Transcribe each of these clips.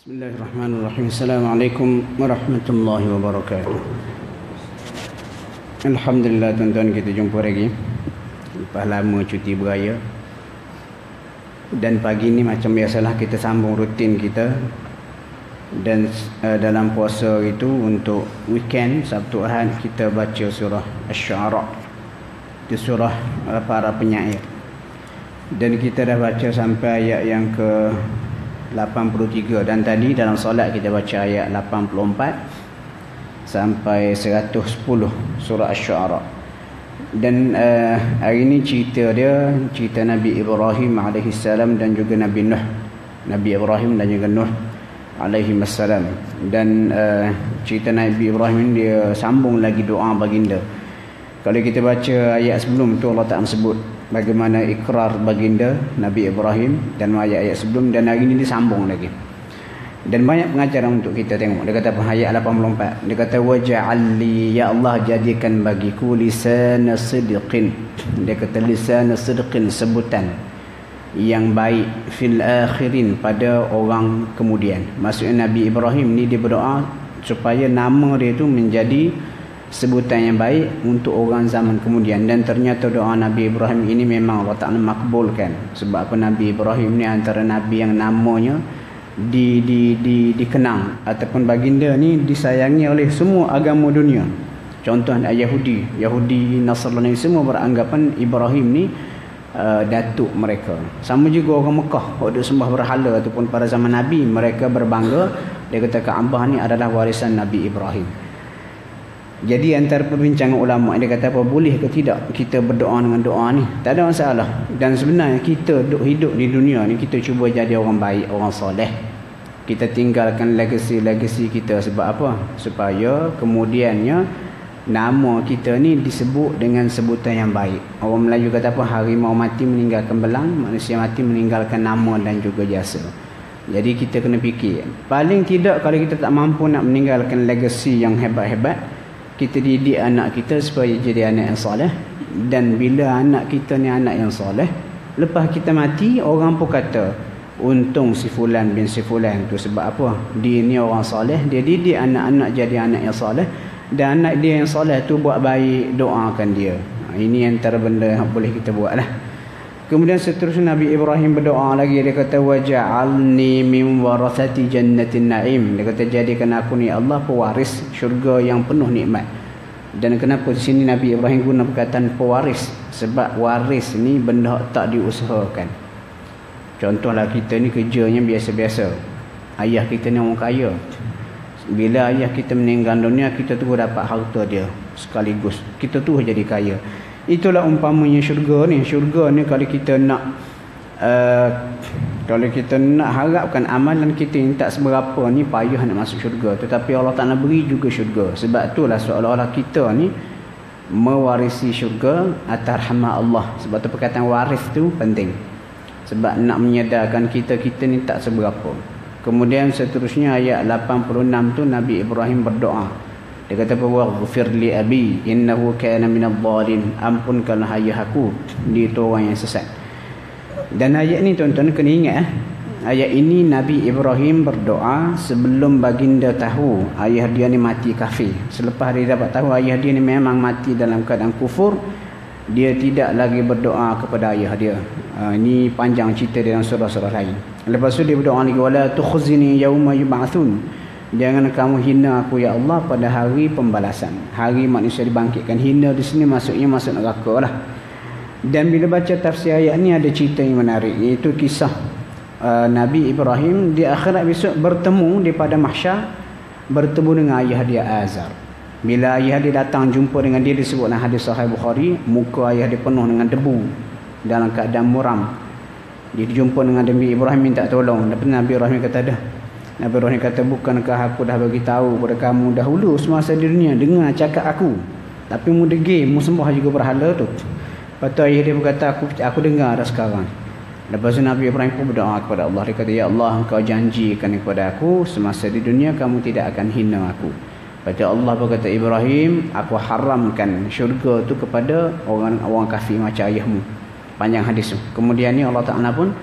Bismillahirrahmanirrahim. Assalamualaikum warahmatullahi wabarakatuh. Alhamdulillah tuan-tuan, kita jumpa lagi lepas lama cuti beraya. Dan pagi ni macam biasalah kita sambung rutin kita. Dan dalam puasa itu untuk weekend Sabtu Ahad kita baca surah Asy-Syu'ara. Itu surah para penyair. Dan kita dah baca sampai ayat yang ke 83, dan tadi dalam solat kita baca ayat 84 sampai 110 surah Asy-Syu'ara. Dan hari ini cerita Nabi Ibrahim alaihissalam dan juga Nabi Nuh. Nabi Ibrahim dan juga Nuh alaihissalam. Dan cerita Nabi Ibrahim dia sambung lagi doa baginda. Kalau kita baca ayat sebelum tu, Allah Ta'ala sebut bagaimana ikrar baginda Nabi Ibrahim dan ayat-ayat sebelum, dan hari ini disambung lagi. Dan banyak pengajaran untuk kita tengok. Dia kata apa? Ayat 84. Dia kata waj'alli, ya Allah jadikan bagiku lisana sidqin. Dia kata lisana sidqin, sebutan yang baik fil akhirin, pada orang kemudian. Maksudnya Nabi Ibrahim ni dia berdoa supaya nama dia tu menjadi sebutan yang baik untuk orang zaman kemudian. Dan ternyata doa Nabi Ibrahim ini memang Allah Ta'ala makbulkan. Sebab apa? Nabi Ibrahim ni antara Nabi yang namanya dikenang, ataupun baginda ni disayangi oleh semua agama dunia. Contoh Yahudi, Nasrani, semua beranggapan Ibrahim ni datuk mereka. Sama juga orang Mekah, waktu sembah berhala ataupun pada zaman Nabi, mereka berbangga. Dia kata Kaabah ni adalah warisan Nabi Ibrahim. Jadi antara perbincangan ulama, dia kata apa, boleh ke tidak kita berdoa dengan doa ni? Tak ada masalah. Dan sebenarnya kita hidup di dunia ni, kita cuba jadi orang baik, orang soleh. Kita tinggalkan legasi kita. Sebab apa? Supaya kemudiannya nama kita ni disebut dengan sebutan yang baik. Orang Melayu kata apa? Harimau mati meninggalkan belang, manusia mati meninggalkan nama dan juga jasa. Jadi kita kena fikir, paling tidak kalau kita tak mampu nak meninggalkan legasi yang hebat-hebat, kita didik anak kita supaya jadi anak yang soleh. Dan bila anak kita ni anak yang soleh, lepas kita mati, orang pun kata untung si fulan bin si fulan tu. Sebab apa? Dia ni orang soleh, dia didik anak-anak jadi anak yang soleh. Dan anak dia yang soleh tu buat baik, doakan dia. Ini antara benda yang boleh kita buat lah. Kemudian seterusnya Nabi Ibrahim berdoa lagi. Dia kata waj'alni min warathati jannatin na'im. Dia kata jadikan aku ni Allah pewaris syurga yang penuh nikmat. Dan kenapa di sini Nabi Ibrahim guna perkataan pewaris? Sebab waris ni benda tak diusahakan. Contohlah kita ni kerjanya biasa-biasa. Ayah kita ni orang kaya. Bila ayah kita meninggal dunia, kita tu dapat harta dia sekaligus. Kita tu jadi kaya. Itulah umpamanya syurga ni. Syurga ni kalau kita nak harapkan amalan kita yang tak seberapa ni, payah nak masuk syurga. Tetapi Allah Ta'ala beri juga syurga. Sebab itulah seolah-olah kita ni mewarisi syurga atas rahmat Allah. Sebab tu perkataan waris tu penting. Sebab nak menyedarkan kita ni tak seberapa. Kemudian seterusnya ayat 86 tu Nabi Ibrahim berdoa. Dia kata waghfir li abi innahu kana minadh-dhalin. Ampunkanlah ayah aku, dia tu orang yang sesat. Dan ayat ni tuan-tuan kena ingat, ayat ini Nabi Ibrahim berdoa sebelum baginda tahu ayah dia ni mati kafir. Selepas dia dapat tahu ayah dia ni memang mati dalam keadaan kufur, dia tidak lagi berdoa kepada ayah dia. Ini panjang cerita dalam surah-surah lain. Lepas tu dia berdoa lagi, wala tukhzini yauma yub'atsun. Jangan kamu hina aku ya Allah pada hari pembalasan. Hari manusia dibangkitkan. Hina di sini maksudnya masuk neraka lah. Dan bila baca tafsir ayat ni ada cerita yang menarik, iaitu kisah Nabi Ibrahim di akhirat besok bertemu di pada mahsyar, bertemu dengan ayah dia Azar. Bila ayah dia datang jumpa dengan dia, disebut dalam hadis Sahih Bukhari, muka ayah dia penuh dengan debu dalam keadaan muram. Dia jumpa dengan Nabi Ibrahim minta tolong. Dan Nabi Ibrahim kata dah. Nabi Ibrahim kata, bukankah aku dah bagi tahu kepada kamu dahulu semasa di dunia, dengar cakap aku, tapi mu degil, mu sembah juga berhala tu. Lepas tu ayah dia berkata, aku dengar dah sekarang. Lepas tu Nabi Ibrahim pun berdoa kepada Allah. Dia kata, ya Allah, engkau janjikan kepada aku semasa di dunia kamu tidak akan hina aku. Lepas tu Allah berkata, Ibrahim, aku haramkan syurga tu kepada orang kafir macam ayahmu. Panjang hadis tu. Kemudian ni Allah Ta'ala pun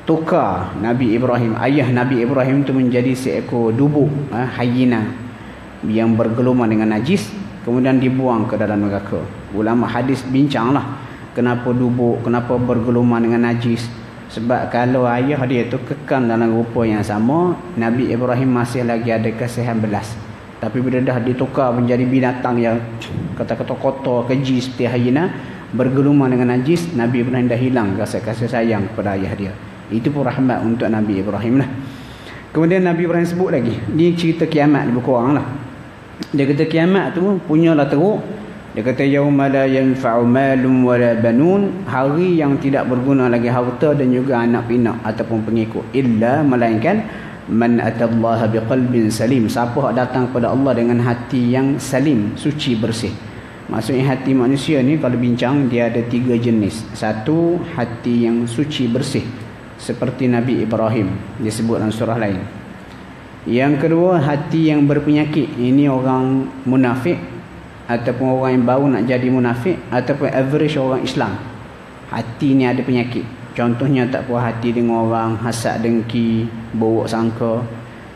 tukar Nabi Ibrahim, ayah Nabi Ibrahim tu menjadi seekor dubuk hyena yang bergeluman dengan najis, kemudian dibuang ke dalam neraka. Ulama hadis bincanglah kenapa dubuk, kenapa bergeluman dengan najis. Sebab kalau ayah dia tu kekal dalam rupa yang sama, Nabi Ibrahim masih lagi ada kasihan belas. Tapi bila dah ditukar menjadi binatang yang kata-kata kotor, keji seperti hyena, bergeluman dengan najis, Nabi Ibrahim dah hilang rasa kasih sayang kepada ayah dia. Itu pun rahmat untuk Nabi Ibrahim lah. Kemudian Nabi Ibrahim sebut lagi, ni cerita kiamat lebih kurang lah. Dia kata kiamat tu punyalah teruk. Dia kata yauma la yanfa'u malun wala banun, hari yang tidak berguna lagi harta dan juga anak pinak ataupun pengikut, illa melainkan man atallaha biqalbin salim, siapa datang kepada Allah dengan hati yang salim, suci, bersih. Maksudnya hati manusia ni kalau bincang dia ada 3 jenis. Satu, hati yang suci, bersih, seperti Nabi Ibrahim disebut dalam surah lain. Yang kedua, hati yang berpenyakit. Ini orang munafik ataupun orang yang baru nak jadi munafik ataupun average orang Islam. Hati ni ada penyakit. Contohnya tak puas hati dengan orang, hasad, dengki, buruk sangka.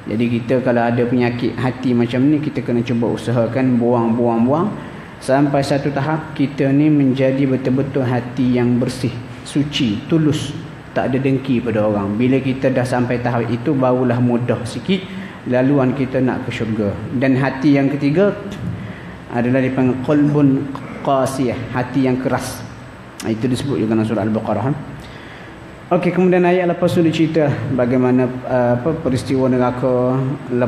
Jadi kita kalau ada penyakit hati macam ni, kita kena cuba usahakan buang sampai satu tahap kita ni menjadi betul-betul hati yang bersih, suci, tulus, tak ada dengki pada orang. Bila kita dah sampai tahap itu, barulah mudah sikit laluan kita nak ke syurga. Dan hati yang ketiga adalah dipanggil qalbun qasiyah, hati yang keras. Itu disebut juga dalam surah Al-Baqarah. Okey, kemudian ayat lepas tu dicerita bagaimana peristiwa neraka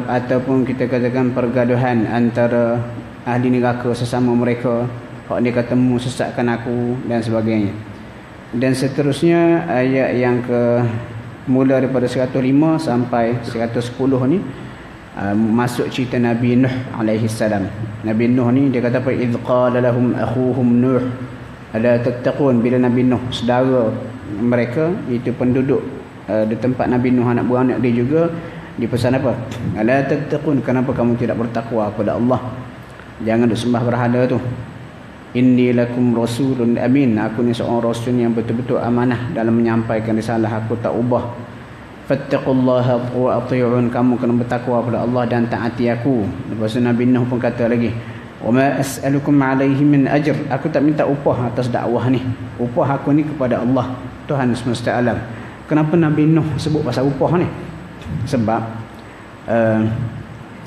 ataupun kita katakan pergaduhan antara ahli neraka sesama mereka. Hak dia kata mu sesatkan aku dan sebagainya. Dan seterusnya ayat yang ke mula daripada 105 sampai 110 ni masuk cerita Nabi Nuh alaihi salam. Nabi Nuh ni dia kata apa, idz qala lahum akhuhum Nuh ala tattaqun, bila Nabi Nuh saudara mereka itu penduduk di tempat Nabi Nuh anak beranak dia juga dipesan apa, ala tattaqun, kenapa kamu tidak bertakwa kepada Allah, jangan duk sembah berhala tu. Inni lakum rasulun amin, aku ni seorang rasul yang betul-betul amanah dalam menyampaikan risalah aku, tak ubah. Fattaqullaha wa ati'un, kamu kena bertakwa kepada Allah dan taati aku. Lepas tu Nabi Nuh pun kata lagi, wa ma as'alukum alaihi min ajr, aku tak minta upah atas dakwah ni, upah aku ni kepada Allah Tuhan semesta alam. Kenapa Nabi Nuh sebut pasal upah ni? Sebab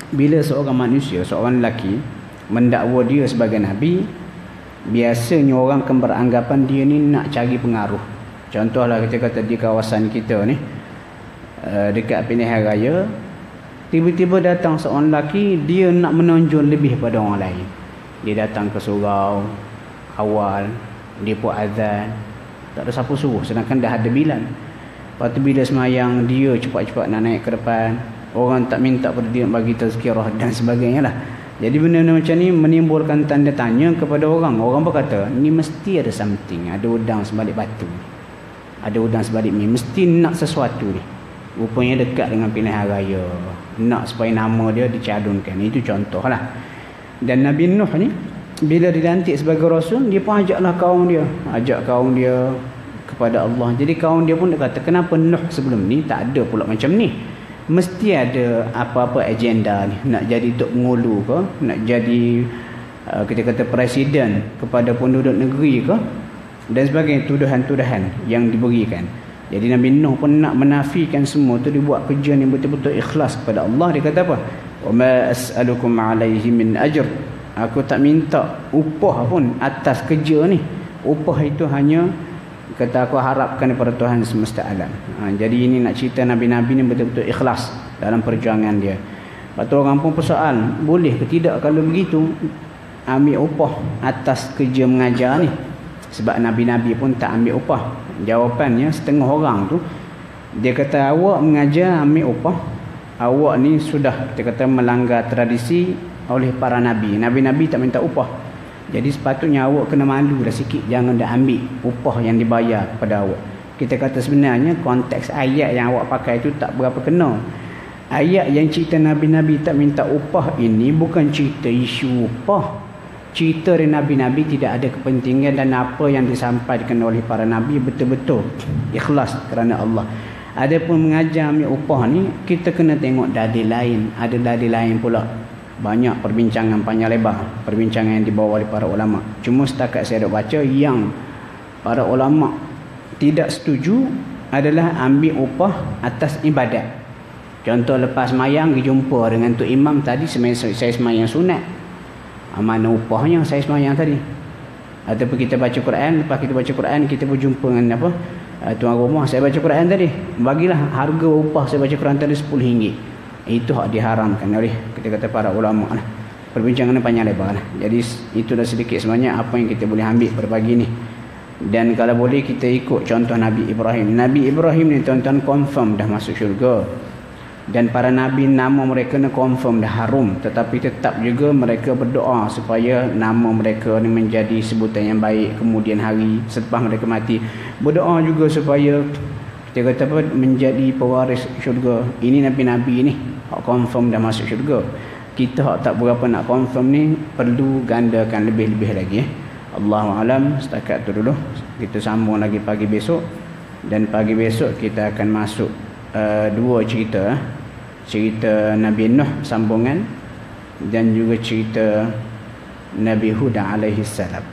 bila seorang manusia, seorang lelaki mendakwa dia sebagai nabi, biasanya orang akan beranggapan dia ni nak cari pengaruh. Contohlah kita kata di kawasan kita ni, dekat pilihan raya, tiba-tiba datang seorang lelaki, dia nak menonjol lebih pada orang lain. Dia datang ke surau awal, dia buat azan, tak ada siapa suruh, sedangkan dah ada Bilal. Lepas tu bila semayang, dia cepat-cepat nak naik ke depan, orang tak minta pada dia bagi tazkirah dan sebagainya lah. Jadi benda-benda macam ni menimbulkan tanda tanya kepada orang. Orang berkata, ni mesti ada something, ada udang sebalik batu, ada udang sebalik mi, mesti nak sesuatu ni. Rupanya dekat dengan pilihan raya, nak supaya nama dia dicadunkan. Itu contoh lah. Dan Nabi Nuh ni bila dilantik sebagai rasul, dia pun ajaklah kaum dia, ajak kaum dia kepada Allah. Jadi kaum dia pun dia kata, kenapa Nuh sebelum ni tak ada pula macam ni? Mesti ada apa-apa agenda ni, nak jadi tok pengulu ke, nak jadi kita kata presiden kepada penduduk negeri ke, dan sebagainya, tuduhan-tuduhan yang diberikan. Jadi Nabi Nuh pun nak menafikan semua tu, dia buat kerja yang betul-betul ikhlas kepada Allah. Dia kata apa? Wa ma as'alukum alaihi min ajr, aku tak minta upah pun atas kerja ni. Upah itu hanya kata aku harapkan daripada Tuhan semesta alam. Jadi ini nak cerita Nabi-Nabi ni betul-betul ikhlas dalam perjuangan dia. Lepas tu orang pun persoal, boleh ke tidak kalau begitu ambil upah atas kerja mengajar ni? Sebab Nabi-Nabi pun tak ambil upah. Jawapannya setengah orang tu, dia kata awak mengajar ambil upah, awak ni sudah dia kata melanggar tradisi oleh para Nabi. Nabi-Nabi tak minta upah. Jadi sepatutnya awak kena malu dah sikit, jangan dah ambil upah yang dibayar kepada awak. Kita kata sebenarnya konteks ayat yang awak pakai itu tak berapa kena. Ayat yang cerita Nabi-Nabi tak minta upah ini bukan cerita isu upah. Cerita dari Nabi-Nabi tidak ada kepentingan, dan apa yang disampaikan oleh para Nabi betul-betul ikhlas kerana Allah. Adapun mengajar ambil upah ni, kita kena tengok dalil lain. Ada dalil lain pula. Banyak perbincangan panjang lebar, perbincangan yang dibawa oleh para ulama. Cuma setakat saya dah baca, yang para ulama tidak setuju adalah ambil upah atas ibadat. Contoh lepas semayang jumpa dengan Tok Imam tadi, saya semayang sunat. Mana upahnya saya semayang tadi? Ataupun kita baca Quran, lepas kita baca Quran kita berjumpa dengan apa? Tuan rumah, saya baca Quran tadi, bagilah harga upah saya baca Quran tadi RM10. Itu hak diharamkan oleh kita kata para ulama lah. Perbincangan panjang lebar lah. Jadi itu dah sedikit sebanyak apa yang kita boleh ambil pada pagi ni. Dan kalau boleh kita ikut contoh Nabi Ibrahim. Nabi Ibrahim ni tuan-tuan confirm dah masuk syurga. Dan para Nabi nama mereka ni confirm dah harum. Tetapi tetap juga mereka berdoa supaya nama mereka ni menjadi sebutan yang baik kemudian hari selepas mereka mati. Berdoa juga supaya kita kata apa, menjadi pewaris syurga. Ini Nabi-Nabi ni hak confirm dah masuk syurga. Kita hak tak berapa nak confirm ni perlu gandakan lebih-lebih lagi. Allahu alam, setakat tu dulu. Kita sambung lagi pagi besok. Dan pagi besok kita akan masuk dua cerita. Cerita Nabi Nuh sambungan dan juga cerita Nabi Hud alaihi salam.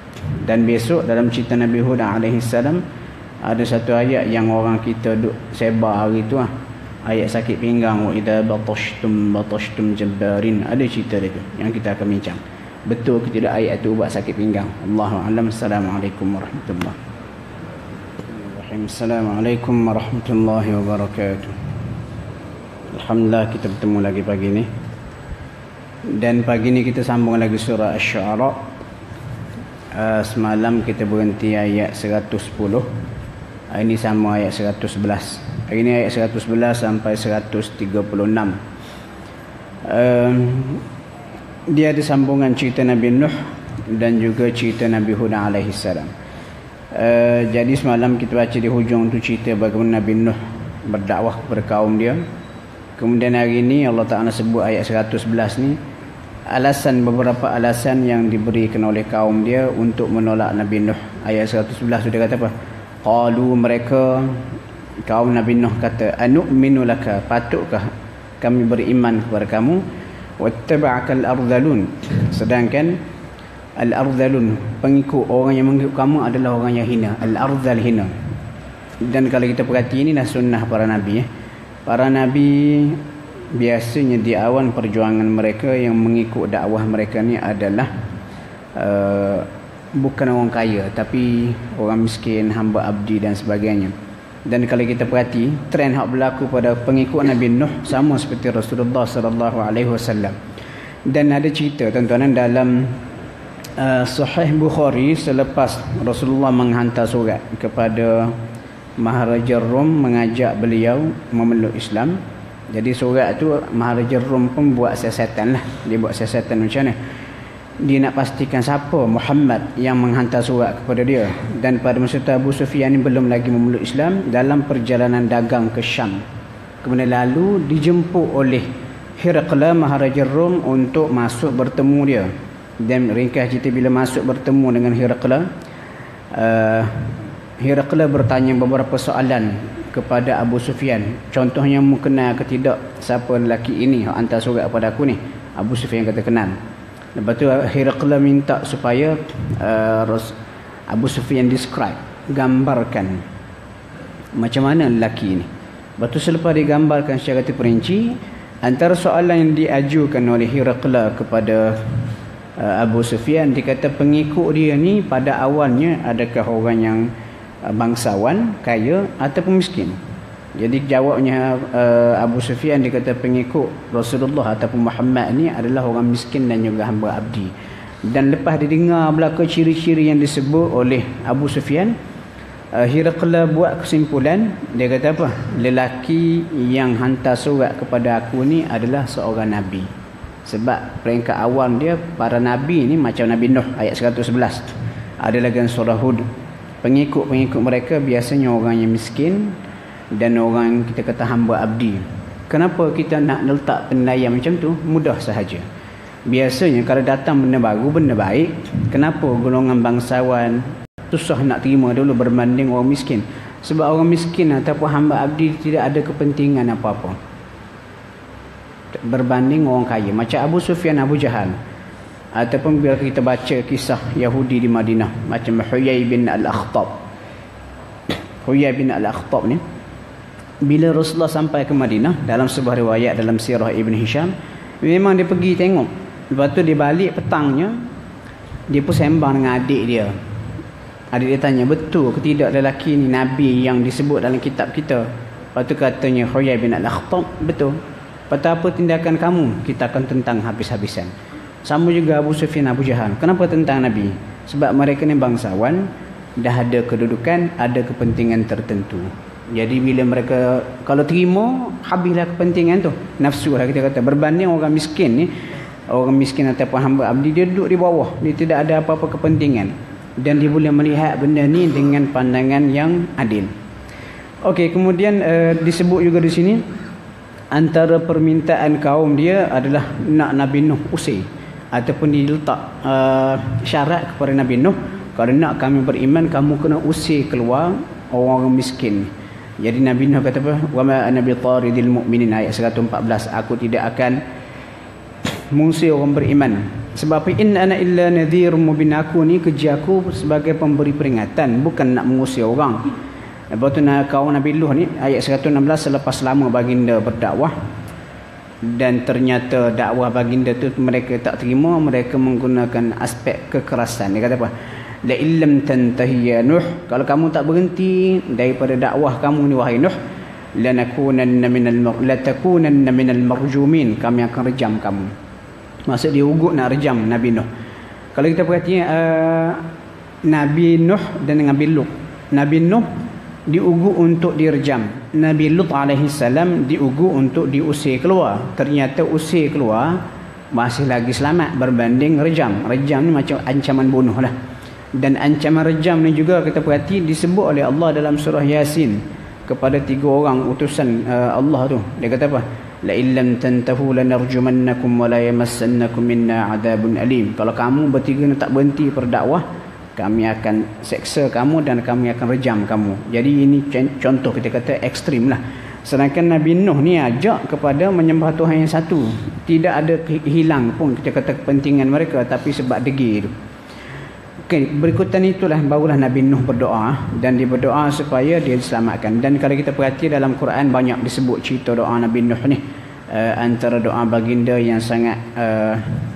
Dan besok dalam cerita Nabi Hud alaihi salam ada satu ayat yang orang kita duk sebar hari tu ayat sakit pinggang, wa idza batashtum jabbarin. Ada cerita dia tu yang kita akan bincang. Betul ke tidak ayat tu buat sakit pinggang? Allahu a'lam. Assalamualaikum warahmatullahi wabarakatuh. Assalamualaikum warahmatullahi wabarakatuh. Alhamdulillah kita bertemu lagi pagi ni. Dan pagi ni kita sambung lagi surah Asy-Syu'ara. Semalam kita berhenti ayat 110. Hari ini sama ayat 111. Hari ini ayat 111 sampai 136. Dia ada sambungan cerita Nabi Nuh dan juga cerita Nabi Hud alaihi salam. Jadi semalam kita baca di hujung tu cerita bagaimana Nabi Nuh berdakwah kepada kaum dia. Kemudian hari ini Allah Ta'ala sebut ayat 111 ni beberapa alasan yang diberikan oleh kaum dia untuk menolak Nabi Nuh. Ayat 111 tu dia kata apa? Qalu, mereka kaum Nabi Nuh kata, anu'minu laka, patutkah kami beriman kepada kamu, wattaba'akal ardhalun, sedangkan al-ardhalun, pengikut orang yang mengikut kamu adalah orang yang hina. Al-ardhal hina. Dan kalau kita perhati, inilah sunnah para Nabi. Para Nabi biasanya di awal perjuangan mereka yang mengikut dakwah mereka ni adalah bukan orang kaya tapi orang miskin, hamba abdi dan sebagainya. Dan kalau kita perhati trend hak berlaku pada pengikut Nabi Nuh sama seperti Rasulullah sallallahu alaihi wasallam. Dan ada cerita tuan-tuan dalam Sahih Bukhari, selepas Rasulullah menghantar surat kepada Maharaja Rom mengajak beliau memeluk Islam. Jadi surat tu Maharaja Rom pun buat siasatan lah. Dia buat siasatan macam mana? Dia nak pastikan siapa Muhammad yang menghantar surat kepada dia. Dan pada masa itu Abu Sufyan ni belum lagi memeluk Islam, dalam perjalanan dagang ke Syam. Kemudian lalu dijemput oleh Hiraqla Maharaja Rom untuk masuk bertemu dia. Dan ringkas cerita, bila masuk bertemu dengan Hiraqla, Hiraqla bertanya beberapa soalan kepada Abu Sufyan. Contohnya, mu kenal ke tidak siapa lelaki ini yang hantar surat kepada aku ni? Abu Sufyan kata kenal. Lepas tu Hiraqla minta supaya Abu Sufyan describe, gambarkan macam mana lelaki ini. Lepas tu selepas digambarkan secara terperinci, antara soalan yang diajukan oleh Hiraqla kepada Abu Sufyan, dia kata pengikut dia ni pada awalnya adakah orang yang bangsawan, kaya ataupun miskin. Jadi jawabnya Abu Sufyan, dia kata pengikut Rasulullah ataupun Muhammad ni adalah orang miskin dan juga hamba abdi. Dan lepas dia dengar belaka ciri-ciri yang disebut oleh Abu Sufyan, Hiraqla buat kesimpulan. Dia kata apa? Lelaki yang hantar surat kepada aku ni adalah seorang Nabi. Sebab peringkat awal dia, para Nabi ni macam Nabi Nuh ayat 111. Ada lagi surah Hud. Pengikut-pengikut mereka biasanya orang yang miskin dan orang kita kata hamba abdi. Kenapa kita nak letak penilaian macam tu? Mudah sahaja. Biasanya kalau datang benda baru, benda baik, kenapa golongan bangsawan susah nak terima dulu berbanding orang miskin? Sebab orang miskin ataupun hamba abdi tidak ada kepentingan apa-apa berbanding orang kaya. Macam Abu Sufyan, Abu Jahal, ataupun bila kita baca kisah Yahudi di Madinah, macam Huyai bin Al-Akhtab. Huyai bin Al-Akhtab ni, bila Rasulullah sampai ke Madinah, dalam sebuah riwayat dalam sirah Ibn Hisham, memang dia pergi tengok. Lepas tu dia balik petangnya, dia pun sembang dengan adik dia. Adik dia tanya, betul ke tidak lelaki ni Nabi yang disebut dalam kitab kita? Lepas tu katanya Huyai bin Al-Akhtab, betul. Lepas tu apa tindakan kamu? Kita akan tentang habis-habisan. Sama juga Abu Sufyan, Abu Jahal. Kenapa tentang Nabi? Sebab mereka ni bangsawan, dah ada kedudukan, ada kepentingan tertentu. Jadi bila mereka kalau terima, habislah kepentingan tu. Nafsu lah kita kata. Berbanding orang miskin ni, orang miskin ataupun hamba abdi, dia duduk di bawah, dia tidak ada apa-apa kepentingan, dan dia boleh melihat benda ni dengan pandangan yang adil. Okey, kemudian disebut juga di sini antara permintaan kaum dia adalah nak Nabi Nuh usir, ataupun diletak syarat kepada Nabi Nuh, kalau nak kami beriman, kamu kena usir keluar orang-orang miskin. Jadi Nabi Nuh kata apa? Wa ma ana bi taridil mu'minin, ayat 114, aku tidak akan mengusir orang beriman. Sebab in ana illa nadhir mubin, aku ni kerja aku sebagai pemberi peringatan, bukan nak mengusir orang. Lepas tu kaum Nabi Nuh ni, ayat 116, selepas lama baginda berdakwah dan ternyata dakwah baginda tu mereka tak terima, mereka menggunakan aspek kekerasan. Dia kata apa? La illam tantahi ya Nuh, kalau kamu tak berhenti daripada dakwah kamu ni wahai Nuh, latakunanna minal marjumin, kami akan rejam kamu. Maksud dia ugut nak rejam Nabi Nuh. Kalau kita perhatikan Nabi Nuh dan Nabi Lut, Nabi Nuh diugut untuk direjam, Nabi Lut alaihi salam diugut untuk diusir keluar. Ternyata usir keluar masih lagi selamat berbanding rejam. Rejam ni macam ancaman bunuh lah. Dan ancaman rejam ni juga kita perhati disebut oleh Allah dalam surah Yasin kepada 3 orang utusan Allah tu. Dia kata apa? La illam tantahu lanarjumannakum wa la yamassannakum minna adabun alim. Kalau kamu bertiga ni tak berhenti berdakwah, kami akan seksa kamu dan kami akan rejam kamu. Jadi ini contoh kita kata ekstrim lah. Sedangkan Nabi Nuh ni ajak kepada menyembah Tuhan yang satu. Tidak ada hilang pun kita kata kepentingan mereka, tapi sebab degil tu. Okey, berikutan itulah barulah Nabi Nuh berdoa, dan dia berdoa supaya dia diselamatkan. Dan kalau kita perhati dalam Quran banyak disebut cerita doa Nabi Nuh ni. Antara doa baginda yang sangat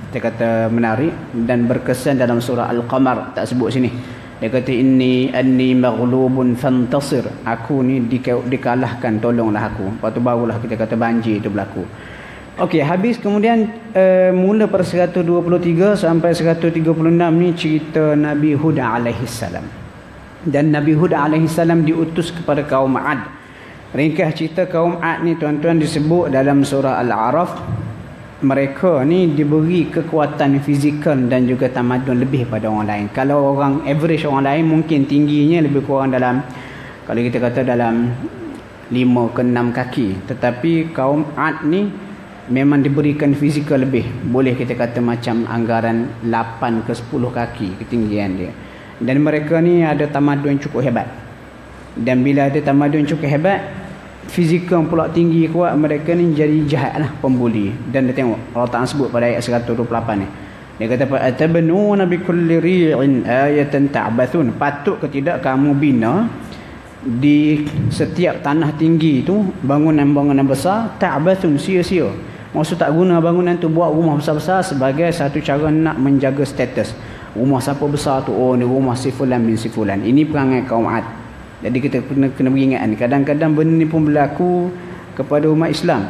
kita kata menarik dan berkesan dalam surah Al-Qamar, tak sebut sini. Dia kata anni maghlubun fantasir, aku ni dikalahkan, tolonglah aku. Lepas tu barulah kita kata banjir itu berlaku. Okey, habis kemudian mula pada 123 sampai 136 ni cerita Nabi Hud alaihi salam. Dan Nabi Hud alaihi salam diutus kepada kaum Ad. Ringkas cerita kaum Ad ni tuan-tuan disebut dalam surah Al-A'raf. Mereka ni diberi kekuatan fizikal dan juga tamadun lebih pada orang lain. Kalau orang average orang lain mungkin tingginya lebih kurang dalam, kalau kita kata dalam 5 ke 6 kaki. Tetapi kaum Ad ni memang diberikan fizikal lebih. Boleh kita kata macam anggaran 8 ke 10 kaki ketinggian dia. Dan mereka ni ada tamadun yang cukup hebat. Dan bila ada tamadun cukup hebat, fizikal pula tinggi kuat, mereka ni jadi jahat lah, pembuli. Dan dia tengok Allah Ta'ala sebut pada ayat 128 ni, dia kata atabnuna bikulli ri'in ayatan ta'bathun, patut ke tidak kamu bina di setiap tanah tinggi tu bangunan-bangunan besar, ta'bathun, sia-sia. Maksud tak guna bangunan tu, buat rumah besar-besar sebagai satu cara nak menjaga status. Rumah siapa besar tu, oh ni rumah si fulan bin si fulan. Ini perangai kaum Ad. Jadi kita kena beringat ni. Kadang-kadang benda ni pun berlaku kepada umat Islam.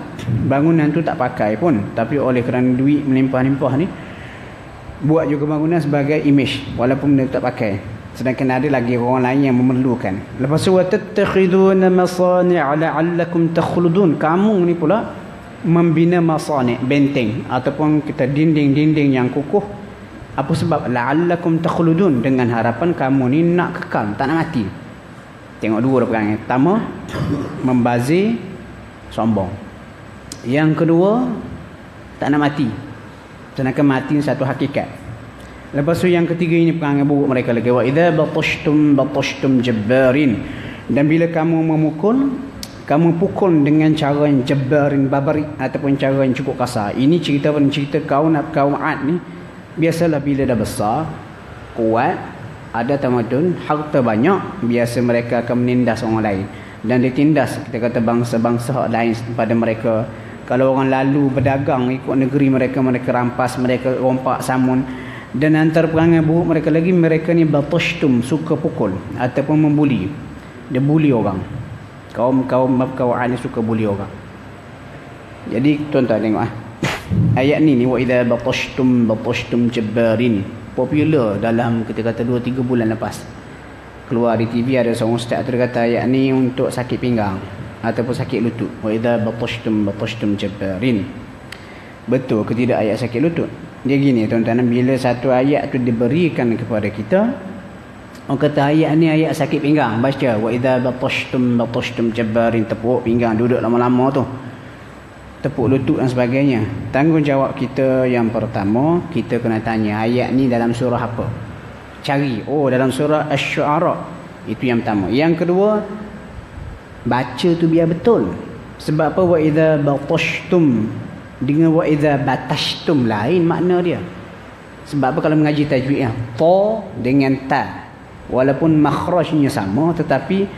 Bangunan tu tak pakai pun, tapi oleh kerana duit melimpah-limpah ni, buat juga bangunan sebagai image walaupun benda tu tak pakai. Sedangkan ada lagi orang lain yang memerlukan. Lepas tu watattakhiduna masani'a la'allakum takhludun. Kamu ni pula membina masani', benteng ataupun kita dinding-dinding yang kukuh. Apa sebab? La'allakum takhludun, dengan harapan kamu ni nak kekal, tak nak mati. Tengok dua dah perangai. Pertama, membazir, sombong. Yang kedua, tak nak mati. Sedangkan mati satu hakikat. Lepas tu yang ketiga ini perangai buruk mereka lagi. Wa idza batashtum jabbarin. Dan bila kamu memukul, kamu pukul dengan cara yang jabbarin babari ataupun cara yang cukup kasar. Ini cerita kaum Ad ni. Biasalah bila dah besar, kuat, ada tamadun, harta banyak, biasa mereka akan menindas orang lain. Dan ditindas, kita kata bangsa-bangsa lain pada mereka. Kalau orang lalu berdagang ikut negeri mereka, mereka rampas, mereka rompak samun. Dan antara perangai buruk mereka lagi, mereka ni batashtum, suka pukul ataupun membuli. Dia buli orang. Kaum Ad ni suka buli orang. Jadi tuan-tuan tengok ayat ni wa idza batashtum jabbarin, popular dalam kita kata 2-3 bulan lepas. Keluar di TV ada seorang ustaz tu kata ayat ni untuk sakit pinggang ataupun sakit lutut. Wa idza batashtum jabbarin. Betul ke tidak ayat sakit lutut? Dia gini tuan-tuan, bila satu ayat tu diberikan kepada kita, orang kata ayat ni ayat sakit pinggang, baca wa idza batashtum jabbarin, tepuk pinggang, duduk lama-lama tu, tepuk lutut dan sebagainya. Tanggungjawab kita yang pertama, kita kena tanya ayat ni dalam surah apa. Cari, dalam surah Asy-Syu'ara. Itu yang pertama. Yang kedua, baca tu biar betul. Sebab apa? Wa idza batashtum dengan wa idza batashtum lain makna dia. Sebab apa kalau mengaji tajwid ta dengan ta, walaupun makhrajnya sama tetapi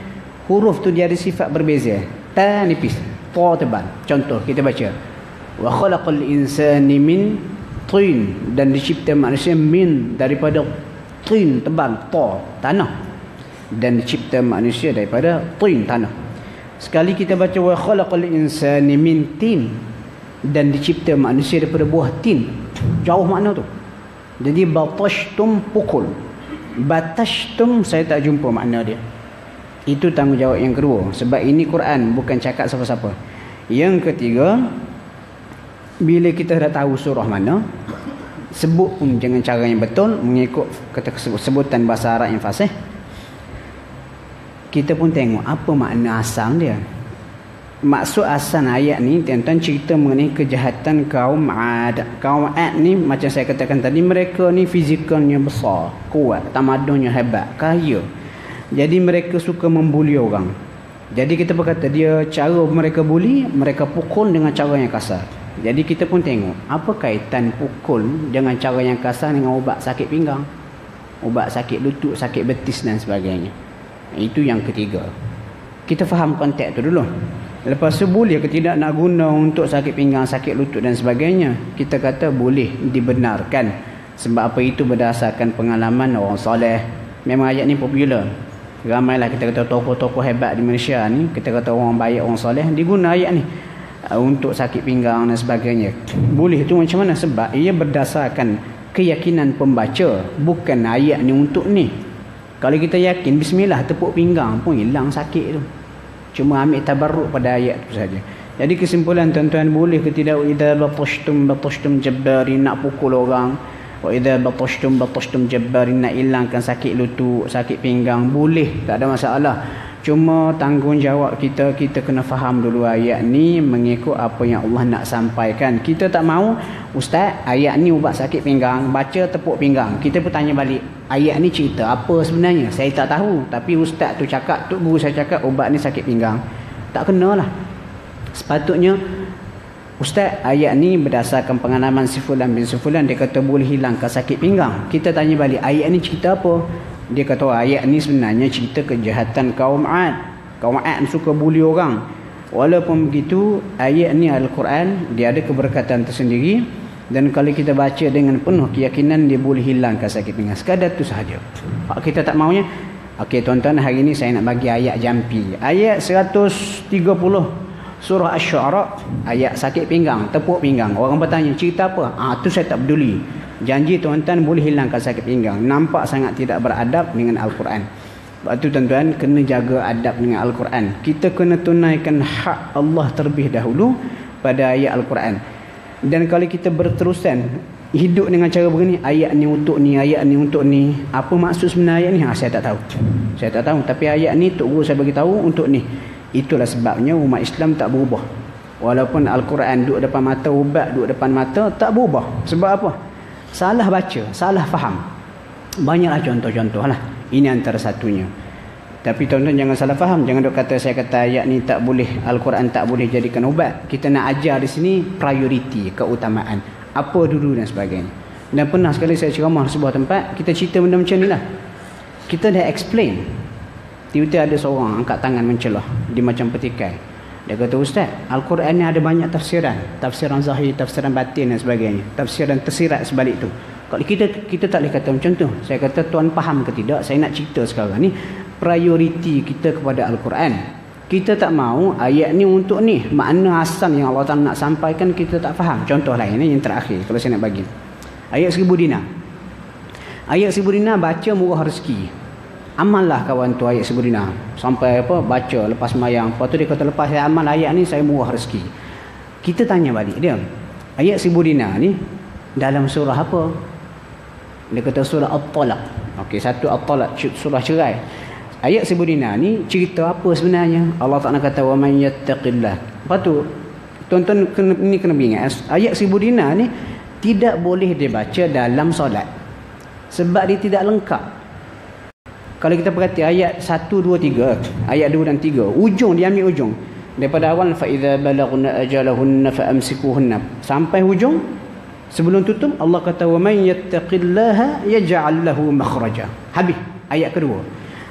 huruf tu dia ada sifat berbeza. Ta nipis, ta tebal. Contoh kita baca wa khalaqal insani min tin, dan dicipta manusia min daripada tin tebal, ta tanah, dan dicipta manusia daripada tin tanah. Sekali kita baca wa khalaqal insani min tin, dan dicipta manusia daripada buah tin, jauh makna tu. Jadi batashtum pukul, batashtum saya tak jumpa makna dia. Itu tanggungjawab yang kedua. Sebab ini Quran, bukan cakap siapa-siapa. Yang ketiga, bila kita dah tahu surah mana, sebut pun dengan cara yang betul, mengikut kata sebutan bahasa Arab yang fasih. Kita pun tengok apa makna asal dia. Maksud asal ayat ni tuan-tuan cerita mengenai kejahatan kaum Ad. Kaum Ad ni macam saya katakan tadi, mereka ni fizikalnya besar, kuat, tamadunnya hebat, kaya. Jadi mereka suka membuli orang. Jadi kita berkata dia cara mereka buli, mereka pukul dengan cara yang kasar. Jadi kita pun tengok apa kaitan pukul dengan cara yang kasar dengan ubat sakit pinggang, ubat sakit lutut, sakit betis dan sebagainya. Itu yang ketiga. Kita faham konteks tu dulu. Lepas tu boleh ke tidak nak guna untuk sakit pinggang, sakit lutut dan sebagainya? Kita kata boleh, dibenarkan. Sebab apa? Itu berdasarkan pengalaman orang soleh. Memang ayat ni popular. Ramailah kita kata tokoh-tokoh hebat di Malaysia ni, kita kata orang baik, orang soleh, diguna ayat ni untuk sakit pinggang dan sebagainya. Boleh tu macam mana? Sebab ia berdasarkan keyakinan pembaca, bukan ayat ni untuk ni. Kalau kita yakin bismillah tepuk pinggang pun hilang sakit tu. Cuma ambil tabarruk pada ayat tu saja. Jadi kesimpulan tuan-tuan, boleh ke tidak idza batashtum jabbarin, nak pukul orang, wa idza batashtum jabbarin, nak hilangkan sakit lutut, sakit pinggang, boleh, tak ada masalah. Cuma tanggungjawab kita kena faham dulu ayat ni mengikut apa yang Allah nak sampaikan. Kita tak mau ustaz ayat ni ubat sakit pinggang, baca tepuk pinggang. Kita pun tanya balik, ayat ni cerita apa sebenarnya? Saya tak tahu, tapi ustaz tu cakap, tok guru saya cakap ubat ni sakit pinggang. Tak kenalah. Sepatutnya ustaz ayat ni berdasarkan pengalaman si fulan bin si fulan, dia kata boleh hilangkan sakit pinggang. Kita tanya balik, ayat ni cerita apa? Dia kata ayat ni sebenarnya cerita kejahatan kaum Ad. Kaum Ad suka buli orang. Walaupun begitu, ayat ni Al-Quran, dia ada keberkatan tersendiri. Dan kalau kita baca dengan penuh keyakinan, dia boleh hilangkan sakit pinggang. Sekadar tu sahaja. Kita tak maunya, okey tuan-tuan, hari ni saya nak bagi ayat jampi. Ayat 130 surah Asy-Syu'ara, ayat sakit pinggang, tepuk pinggang. Orang bertanya, cerita apa? Tu saya tak peduli. Janji tuan-tuan boleh hilangkan sakit pinggang. Nampak sangat tidak beradab dengan Al-Quran. Sebab tu tuan-tuan kena jaga adab dengan Al-Quran. Kita kena tunaikan hak Allah terlebih dahulu pada ayat Al-Quran. Dan kalau kita berterusan hidup dengan cara begini, ayat ni untuk ni, ayat ni untuk ni, apa maksud sebenarnya ayat ni? Saya tak tahu. Saya tak tahu. Tapi ayat ni tok guru saya bagi tahu untuk ni. Itulah sebabnya umat Islam tak berubah. Walaupun Al-Quran duduk depan mata, ubat duduk depan mata, tak berubah. Sebab apa? Salah baca, salah faham. Banyaklah contoh-contoh lah. Ini antara satunya. Tapi tuan-tuan jangan salah faham. Jangan duk kata saya kata ayat ni tak boleh, Al-Quran tak boleh jadikan ubat. Kita nak ajar di sini prioriti, keutamaan, apa dulu dan sebagainya. Dan pernah sekali saya ceramah di sebuah tempat, kita cerita benda macam ni lah. Kita dah explain, tiba-tiba ada seorang angkat tangan mencelah, dia macam petikai. Dia kata, Ustaz, Al-Quran ni ada banyak tafsiran, tafsiran zahir, tafsiran batin dan sebagainya, tafsiran tersirat sebalik tu. Kalau kita tak boleh kata macam tu. Saya kata, tuan faham ke tidak? Saya nak cerita sekarang ni prioriti kita kepada Al-Quran. Kita tak mahu ayat ni untuk ni, makna asal yang Allah Ta'ala nak sampaikan kita tak faham. Contoh lain ni yang terakhir kalau saya nak bagi, ayat 1000 dinar. Ayat 1000 dinar baca murah rezeki. Amallah kawan tu ayat 1000 dinar. Sampai apa, baca lepas sembahyang. Lepas tu dia kata, lepas saya amal ayat ni saya murah rezeki. Kita tanya balik dia, ayat 1000 dinar ni dalam surah apa? Dia kata surah At-Talaq. Okey, satu At-Talaq, surah cerai. Ayat 1000 dinar ni cerita apa sebenarnya? Allah Ta'ala kata, wa man yattaqillah. Lepas tu tuan-tuan kena ingat, ayat 1000 dinar ni tidak boleh dibaca dalam solat, sebab dia tidak lengkap. Kalau kita perhati ayat 1, 2, 3, ayat 2 dan 3, ujung dia ambil ujung daripada awal, fa idza balaghna ajalahunna fa amsikuhunna, sampai hujung. Sebelum tutup Allah kata, wa man yattaqillaha yaj'al lahu makhraja. Habis ayat kedua.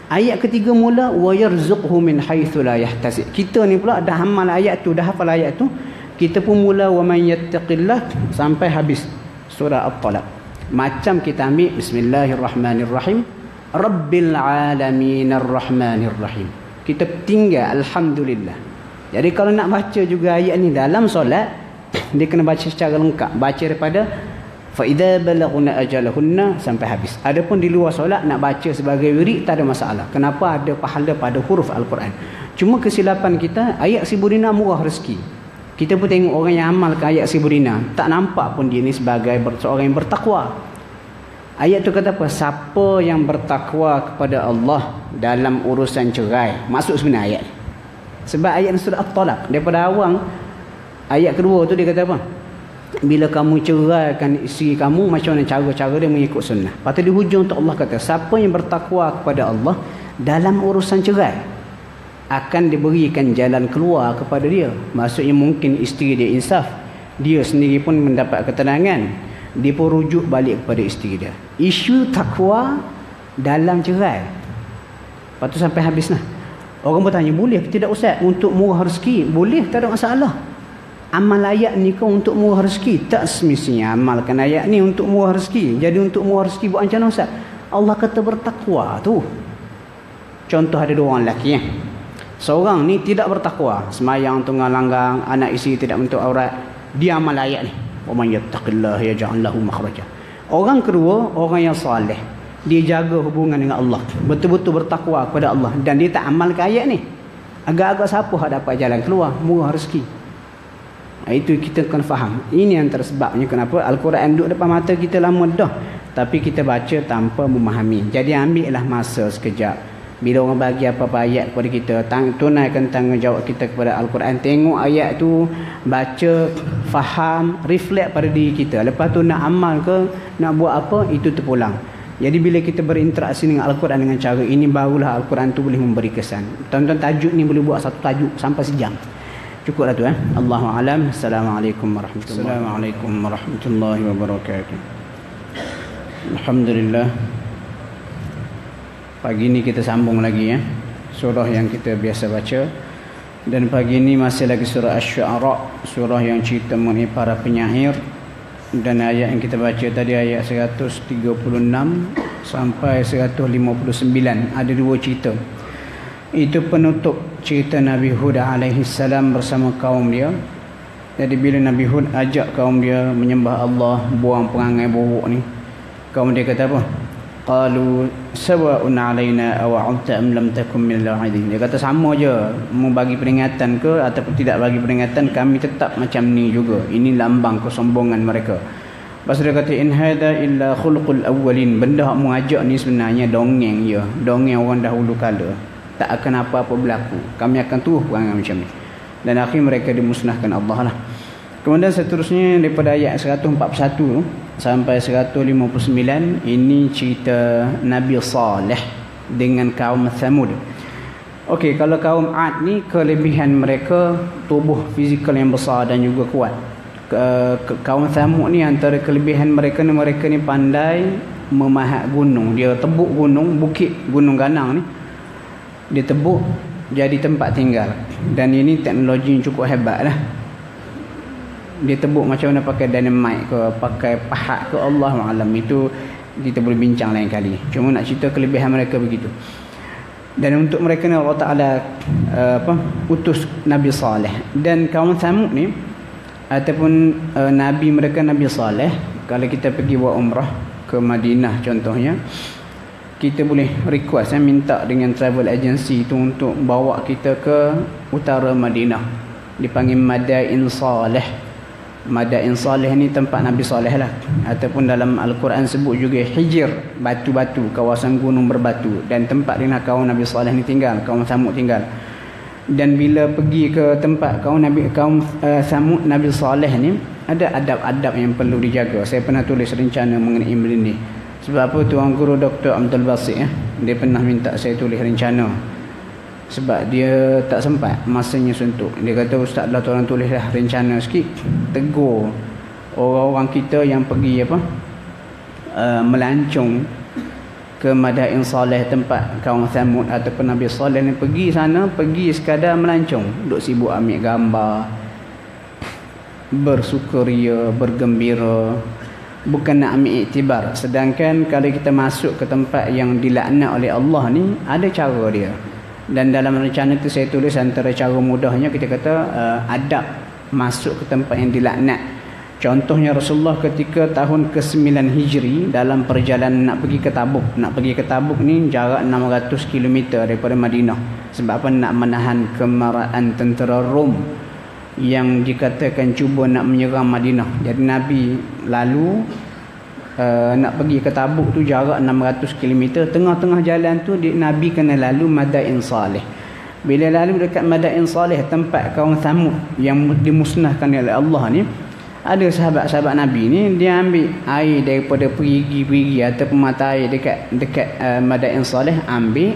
Ayat ketiga mula, wa yarzuqhu min haitsu la yahtasib. Kita ni pula dah amal ayat tu, dah hafal ayat tu, kita pun mula wa man yattaqillah sampai habis surah At-Talaq. Macam kita ambil bismillahirrahmanirrahim, rabbil alamin arrahmanir rahim, kita tinggal alhamdulillah. Jadi kalau nak baca juga ayat ni dalam solat, dia kena baca secara lengkap, baca daripada fa idza balaghna ajalahunna sampai habis. Adapun di luar solat nak baca sebagai wirid tak ada masalah. Kenapa? Ada pahala pada huruf Al-Quran. Cuma kesilapan kita, ayat 1000 dinar murah rezeki. Kita pun tengok orang yang amalkan ayat 1000 dinar, tak nampak pun dia ni sebagai seorang yang bertakwa. Ayat tu kata apa? Siapa yang bertakwa kepada Allah dalam urusan cerai. Maksud sebenarnya ayat ni, sebab ayat surah At-Talaq daripada awal ayat kedua tu dia kata apa? Bila kamu ceraikan isteri kamu, macam mana cara-cara dia mengikut sunnah. Lepas tu di hujung tu Allah kata, siapa yang bertakwa kepada Allah dalam urusan cerai, akan diberikan jalan keluar kepada dia. Maksudnya mungkin isteri dia insaf, dia sendiri pun mendapat ketenangan, dia pun rujuk balik kepada isteri dia. Isu takwa dalam cerai. Lepas tu sampai habis lah. Orang bertanya, boleh ke tidak Ustaz untuk murah rezeki? Boleh, tak ada masalah. Amal ayat ni kau untuk murah rezeki? Tak semestinya amalkan ayat ni untuk murah rezeki. Jadi untuk murah rezeki buat macam mana Ustaz? Allah kata bertakwa tu. Contoh ada dua orang lelaki ya. Seorang ni tidak bertakwa, semayang tunggang langgang, anak isteri tidak bentuk aurat, dia amal ayat ni, wa man yattaqillaha yaj'al lahu makhraja. Orang kedua, orang yang soleh, dia jaga hubungan dengan Allah, betul-betul bertakwa kepada Allah, dan dia tak amalkan ayat ni. Agak-agak siapa hak dapat jalan keluar murah rezeki? Itu kita kena faham. Ini antara sebabnya kenapa Al-Quran duduk depan mata kita lama dah, tapi kita baca tanpa memahami. Jadi ambillah masa sekejap, bila orang bagi apa-apa ayat kepada kita, tunaikan tanggungjawab kita kepada Al-Quran. Tengok ayat tu, baca, faham, reflect pada diri kita. Lepas tu nak amal ke, nak buat apa, itu terpulang. Jadi bila kita berinteraksi dengan Al-Quran dengan cara ini, barulah Al-Quran tu boleh memberi kesan. Tonton tajuk ni boleh buat satu tajuk sampai sejam. Cukuplah tu Allahu a'lam. Assalamualaikum warahmatullahi wabarakatuh. Alhamdulillah. Pagi ni kita sambung lagi surah yang kita biasa baca, dan pagi ni masih lagi surah Asy-Syu'ara, surah yang cerita mengenai para penyair. Dan ayat yang kita baca tadi ayat 136 sampai 159, ada dua cerita. Itu penutup cerita Nabi Hud alaihi salam bersama kaum dia. Jadi bila Nabi Hud ajak kaum dia menyembah Allah, buang perangai buruk ni, kaum dia kata apa? Qalu sawa'un 'alaina aw 'adta am lam takum minal 'adin. Dia kata sama je, mau bagi peringatan ke ataupun tidak bagi peringatan, kami tetap macam ni juga. Ini lambang kesombongan mereka. Lepas dia kata, in hadha illa khulqul awwalin. Benda hak mu ajak ni sebenarnya dongeng je, dongeng orang dahulu kala. Tak akan apa-apa berlaku. Kami akan turuh perangai macam ni. Dan akhir mereka dimusnahkan Allah lah. Kemudian seterusnya daripada ayat 141 sampai 159, ini cerita Nabi Saleh dengan kaum Thamud. Okey, kalau kaum Ad ni kelebihan mereka tubuh fizikal yang besar dan juga kuat. Kaum Thamud ni antara kelebihan mereka ni pandai memahat gunung. Dia tebuk gunung, bukit Gunung Ganang ni. Dia tebuk jadi tempat tinggal. Dan ini teknologi yang cukup hebat lah. Dia tebuk macam mana pakai dynamite ke, pakai pahat ke, Allah Alam. Itu kita boleh bincang lain kali. Cuma nak cerita kelebihan mereka begitu. Dan untuk mereka ni Allah Ta'ala utus Nabi Saleh. Dan kaum Thamud ni ataupun Nabi mereka Nabi Saleh, kalau kita pergi buat umrah ke Madinah contohnya, kita boleh request minta dengan travel agency tu untuk bawa kita ke utara Madinah. Dipanggil Madain Saleh. Madain Saleh ni tempat Nabi Saleh lah. Ataupun dalam Al-Quran sebut juga Hijr, batu-batu, kawasan gunung berbatu. Dan tempat di mana kaum Nabi Saleh ni tinggal, kaum Thamud tinggal. Dan bila pergi ke tempat kaum Thamud Nabi Saleh ni, ada adab-adab yang perlu dijaga. Saya pernah tulis rencana mengenai benda ni. Sebab apa Tuan Guru Dr. Abdul Basit dia pernah minta saya tulis rencana. Sebab dia tak sempat, masanya suntuk. Dia kata, Ustaz lah tolong tulislah rencana sikit. Tegur orang-orang kita yang pergi melancong ke Madain Saleh, tempat kaum Thamud ataupun Nabi Saleh ni. Pergi sana, pergi sekadar melancong, duk sibuk ambil gambar, bersukaria, bergembira, bukan nak ambil iktibar. Sedangkan kalau kita masuk ke tempat yang dilaknat oleh Allah ni, ada cara dia. Dan dalam rencana itu saya tulis antara cara mudahnya, kita kata adab masuk ke tempat yang dilaknat. Contohnya Rasulullah ketika tahun ke-9 Hijri dalam perjalanan nak pergi ke Tabuk. Nak pergi ke Tabuk ni jarak 600 km daripada Madinah. Sebab apa? Nak menahan kemarahan tentera Rom yang dikatakan cuba nak menyerang Madinah. Jadi Nabi lalu nak pergi ke Tabuk tu jarak 600 km. Tengah-tengah jalan tu Nabi kena lalu Madain Saleh. Bila lalu dekat Madain Saleh, tempat kaum Thamud yang dimusnahkan oleh Allah ni, ada sahabat-sahabat Nabi ni, dia ambil air daripada perigi-perigi ataupun mata air dekat Madain Saleh, ambil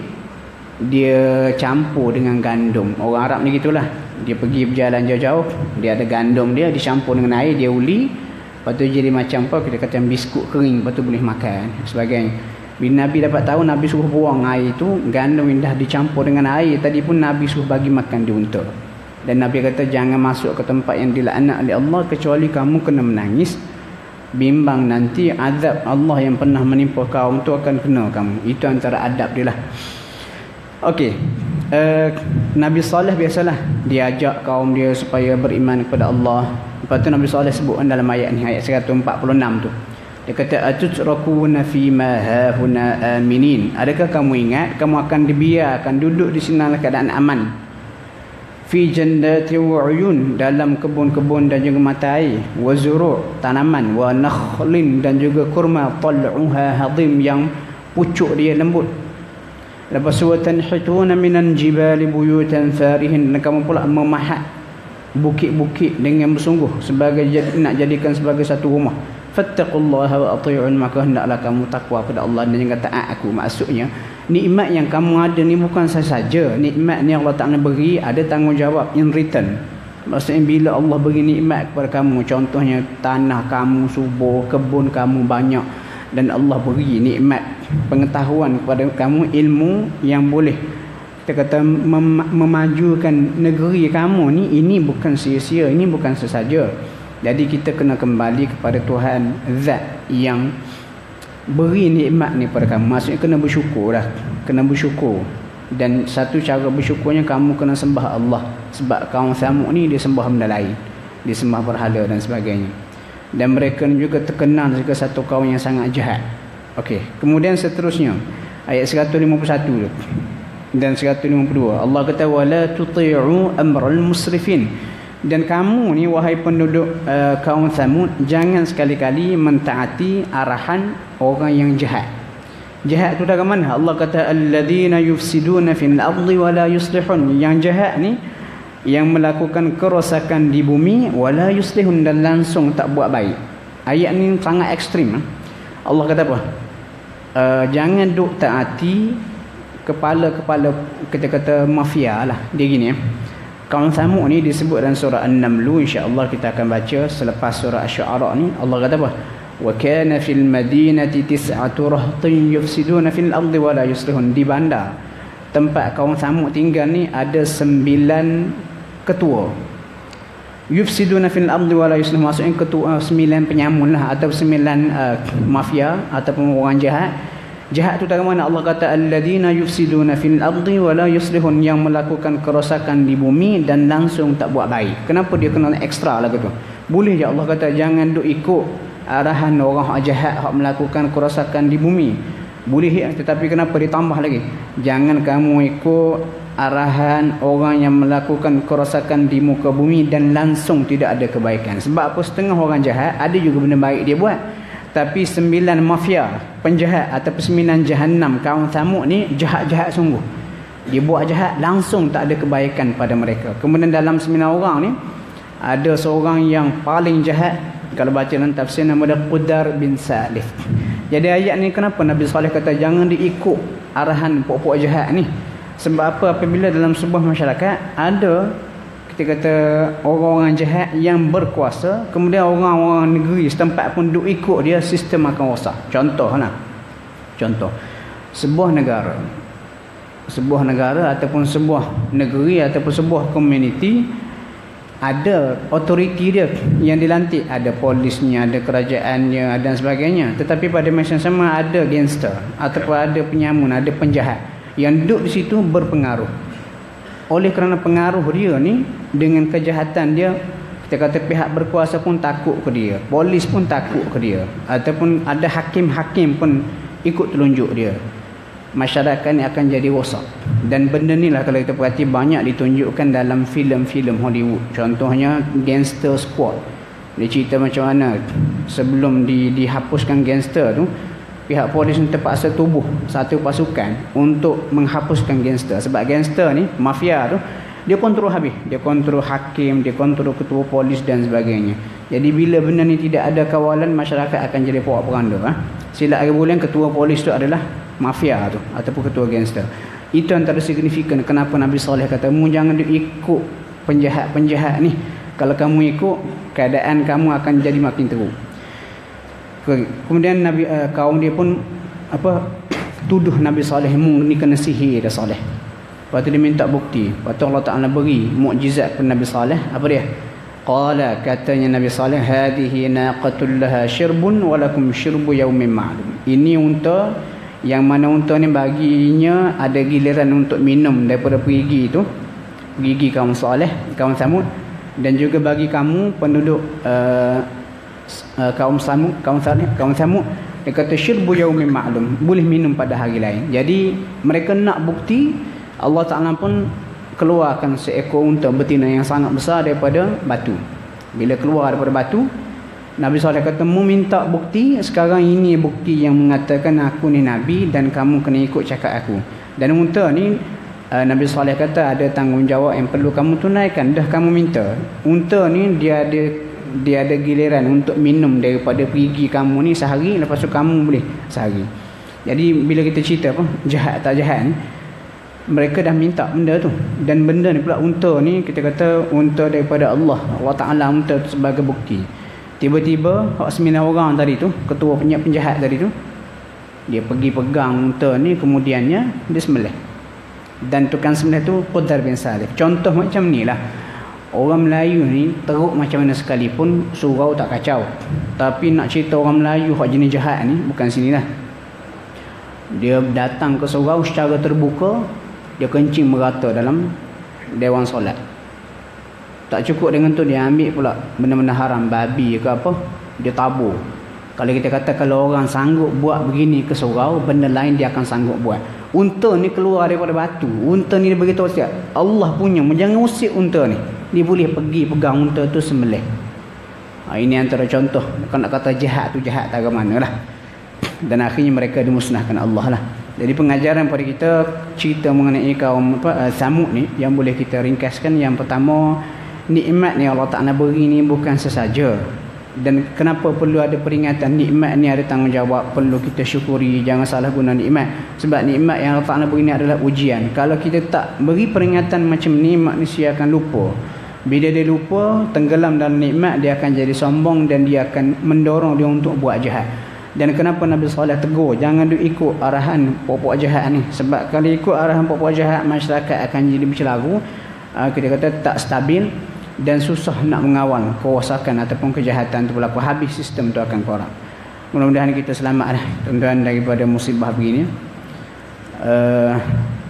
dia campur dengan gandum. Orang Arab ni gitulah. Dia pergi berjalan jauh-jauh, dia ada gandum dia dicampur dengan air, dia uli. Lepas tu jadi macam apa, kita kata biskut kering, lepas tu boleh makan sebagainya. Bila Nabi dapat tahu, Nabi suruh buang air tu, gandum yang dah dicampur dengan air tadi pun Nabi suruh bagi makan di unta. Dan Nabi kata jangan masuk ke tempat yang dilaknat oleh Allah kecuali kamu kena menangis, bimbang nanti azab Allah yang pernah menimpa kaum tu akan kena kamu. Itu antara adab dia lah. Okey, Nabi Saleh biasalah dia ajak kaum dia supaya beriman kepada Allah. Lepas tu Nabi Saleh sebutkan dalam ayat ni, ayat 146 tu. Dia kata atutrakuna fi ma hahuna aminin. Adakah kamu ingat kamu akan dibiarkan duduk di sini dalam keadaan aman? Fi jannati wa uyun, dalam kebun-kebun dan juga mata air, wa zuru' tanaman, wa nakhlin dan juga kurma, tal'uha hadim yang pucuk dia lembut. Lepas tu tanhituna minan jibali buyutan farihin, dan kamu pula memahat bukit-bukit dengan bersungguh sebagai nak jadikan sebagai satu rumah. Fattaqullaha wa ati'un, maka hendaklah kamu takwa kepada Allah dan jangan taat aku. Maksudnya nikmat yang kamu ada ni bukan sahaja nikmat ni Allah Ta'ala beri, ada tanggungjawab in return. Maksudnya bila Allah beri nikmat kepada kamu, contohnya tanah kamu subur, kebun kamu banyak, dan Allah beri nikmat pengetahuan kepada kamu, ilmu yang boleh kita kata memajukan negeri kamu ni, ini bukan sia-sia, ini bukan sesaja. Jadi kita kena kembali kepada Tuhan Zat yang beri nikmat ni pada kamu. Maksudnya kena bersyukur dah, kena bersyukur. Dan satu cara bersyukurnya kamu kena sembah Allah. Sebab kaum Thamud ni dia sembah benda lain, dia sembah berhala dan sebagainya. Dan mereka ni juga terkenal sebagai satu kaum yang sangat jahat. Okey, kemudian seterusnya ayat 151 tu dan 152, Allah kata wala tuti'u amral musrifin, dan kamu ni wahai penduduk kaum Thamud, jangan sekali-kali mentaati arahan orang yang jahat. Jahat tu dari mana? Allah kata alladzina yufsiduna fil ardi wala yuslihun, yang jahat ni yang melakukan kerosakan di bumi, wala yuslihun, dan langsung tak buat baik. Ayat ni sangat ekstrim. Allah kata apa? Jangan duk taati kepala-kepala kita kata mafia lah. Dia gini Kaum Samud ni disebut dalam surah An-Naml, insya-Allah kita akan baca selepas surah Asy-Syu'ara ni. Allah kata apa? Wa kana fil madinati tis'atu rahtin yufsiduna fil ardi wa la yuslihun. Di bandar tempat kaum Samud tinggal ni ada 9 ketua. Yufsiduna fil ardi wa la yuslihun, maksudnya ketua 9 penyamun lah, atau 9 mafia ataupun orang jahat. Jahat tu dari mana? Allah kata alladzina yufsiduna fil ardi wa la yuslihun, yang melakukan kerosakan di bumi dan langsung tak buat baik. Kenapa dia kena ekstra lagu tu? Boleh je Allah kata jangan duk ikut arahan orang jahat hak melakukan kerosakan di bumi. Boleh ya, tetapi kenapa ditambah lagi? Jangan kamu ikut arahan orang yang melakukan kerosakan di muka bumi dan langsung tidak ada kebaikan. Sebab apa? Setengah orang jahat ada juga benda baik dia buat. Tapi 9 mafia, penjahat atau 9 jahanam kaum Samud ni jahat-jahat sungguh. Dia buat jahat langsung tak ada kebaikan pada mereka. Kemudian dalam 9 orang ni ada seorang yang paling jahat. Kalau baca dalam tafsir nama dia Qudar bin Salih. Jadi ayat ni kenapa Nabi Saleh kata jangan diikut arahan pokok-pokok jahat ni? Sebab apa? Apabila dalam sebuah masyarakat ada kita kata orang-orang jahat yang berkuasa, kemudian orang-orang negeri setempat pun duk ikut dia, sistem akan rosak. Contoh sebuah negara ataupun sebuah negeri ataupun sebuah komuniti ada otoriti dia yang dilantik, ada polisnya, ada kerajaannya dan sebagainya, tetapi pada masa yang sama ada gangster ataupun ada penyamun, ada penjahat yang duduk di situ berpengaruh. Oleh kerana pengaruh dia ni dengan kejahatan dia, kita kata pihak berkuasa pun takut ke dia, polis pun takut ke dia, ataupun ada hakim-hakim pun ikut telunjuk dia. Masyarakat ni akan jadi rosak. Dan benda ni lah kalau kita perhati banyak ditunjukkan dalam filem-filem Hollywood. Contohnya Gangster Squad. Dia cerita macam mana sebelum dihapuskan gangster tu, pihak polis ni terpaksa tubuh satu pasukan untuk menghapuskan gangster. Sebab gangster ni, mafia tu, dia kontrol habis. Dia kontrol hakim, dia kontrol ketua polis dan sebagainya. Jadi bila benda ni tidak ada kawalan, masyarakat akan jadi porak-poranda. Silap hari bulan ketua polis tu adalah mafia tu ataupun ketua gangster. Itu antara signifikan kenapa Nabi Saleh kata mu jangan ikut penjahat-penjahat ni. Kalau kamu ikut, keadaan kamu akan jadi makin teruk. Kemudian Nabi kaum dia pun tuduh Nabi Saleh mu ni kena sihir dah Saleh. Lepas tu dia minta bukti. Lepas tu Allah Ta'ala beri mukjizat kepada Nabi Saleh. Apa dia? Qala, katanya Nabi Saleh, hadhihi naqatul laha syirbun wa lakum syirbu yaumin ma'lum. Ini unta yang mana unta ni baginya ada giliran untuk minum daripada perigi tu, perigi kaum Saleh, kaum Samud, dan juga bagi kamu penduduk kaum Samud, dia kata syirbu yaumin ma'lum, boleh minum pada hari lain. Jadi mereka nak bukti, Allah Ta'ala pun keluarkan seekor unta betina yang sangat besar daripada batu. Bila keluar daripada batu, Nabi SAW kata mu minta bukti, sekarang ini bukti yang mengatakan aku ni Nabi dan kamu kena ikut cakap aku. Dan unta ni Nabi SAW kata ada tanggungjawab yang perlu kamu tunaikan. Dah kamu minta, unta ni dia ada giliran untuk minum daripada perigi kamu ni sehari, lepas tu kamu boleh sehari. Jadi bila kita cerita jahat tak jahat ni, mereka dah minta benda tu. Dan benda ni pula unta ni, kita kata unta daripada Allah Ta'ala, unta tu sebagai bukti. Tiba-tiba 9 orang tadi tu, ketua penjahat tadi tu, dia pergi pegang unta ni, kemudiannya dia sembelih. Dan tukang sembelih tu Qudar bin Salih. Contoh macam ni lah. Orang Melayu ni teruk macam mana sekalipun, surau tak kacau. Tapi nak cerita orang Melayu hak jenis jahat ni, bukan sinilah. Dia datang ke surau secara terbuka, dia kencing merata dalam dewan solat. Tak cukup dengan tu, dia ambil pula benda-benda haram, babi ke apa, dia tabur. Kalau kita kata kalau orang sanggup buat begini ke surau, benda lain dia akan sanggup buat. Unta ni keluar daripada batu. Unta ni dia beritahu siap, Allah punya, jangan usik unta ni. Dia boleh pergi pegang unta tu sembelih. Ini antara contoh. Bukan nak kata jahat tu jahat tak ke mana lah. Dan akhirnya mereka dimusnahkan Allah lah. Jadi pengajaran pada kita, cerita mengenai kaum Samud ni, yang boleh kita ringkaskan, yang pertama, nikmat ni Allah Ta'ala beri ni bukan sesaja. Dan kenapa perlu ada peringatan? Nikmat ni ada tanggungjawab, perlu kita syukuri, jangan salah guna nikmat. Sebab nikmat yang Allah Ta'ala beri ni adalah ujian. Kalau kita tak beri peringatan macam ni, manusia akan lupa. Bila dia lupa, tenggelam dalam nikmat, dia akan jadi sombong dan dia akan mendorong dia untuk buat jahat. Dan kenapa Nabi SAW tegur, jangan ikut arahan pokok jahat ni. Sebab kalau ikut arahan pokok jahat, masyarakat akan jadi bercelaru, kita kata tak stabil, dan susah nak mengawal kerosakan ataupun kejahatan itu berlaku. Habis sistem itu akan korak. Mudah-mudahan kita selamat tuan-tuan daripada musibah begini.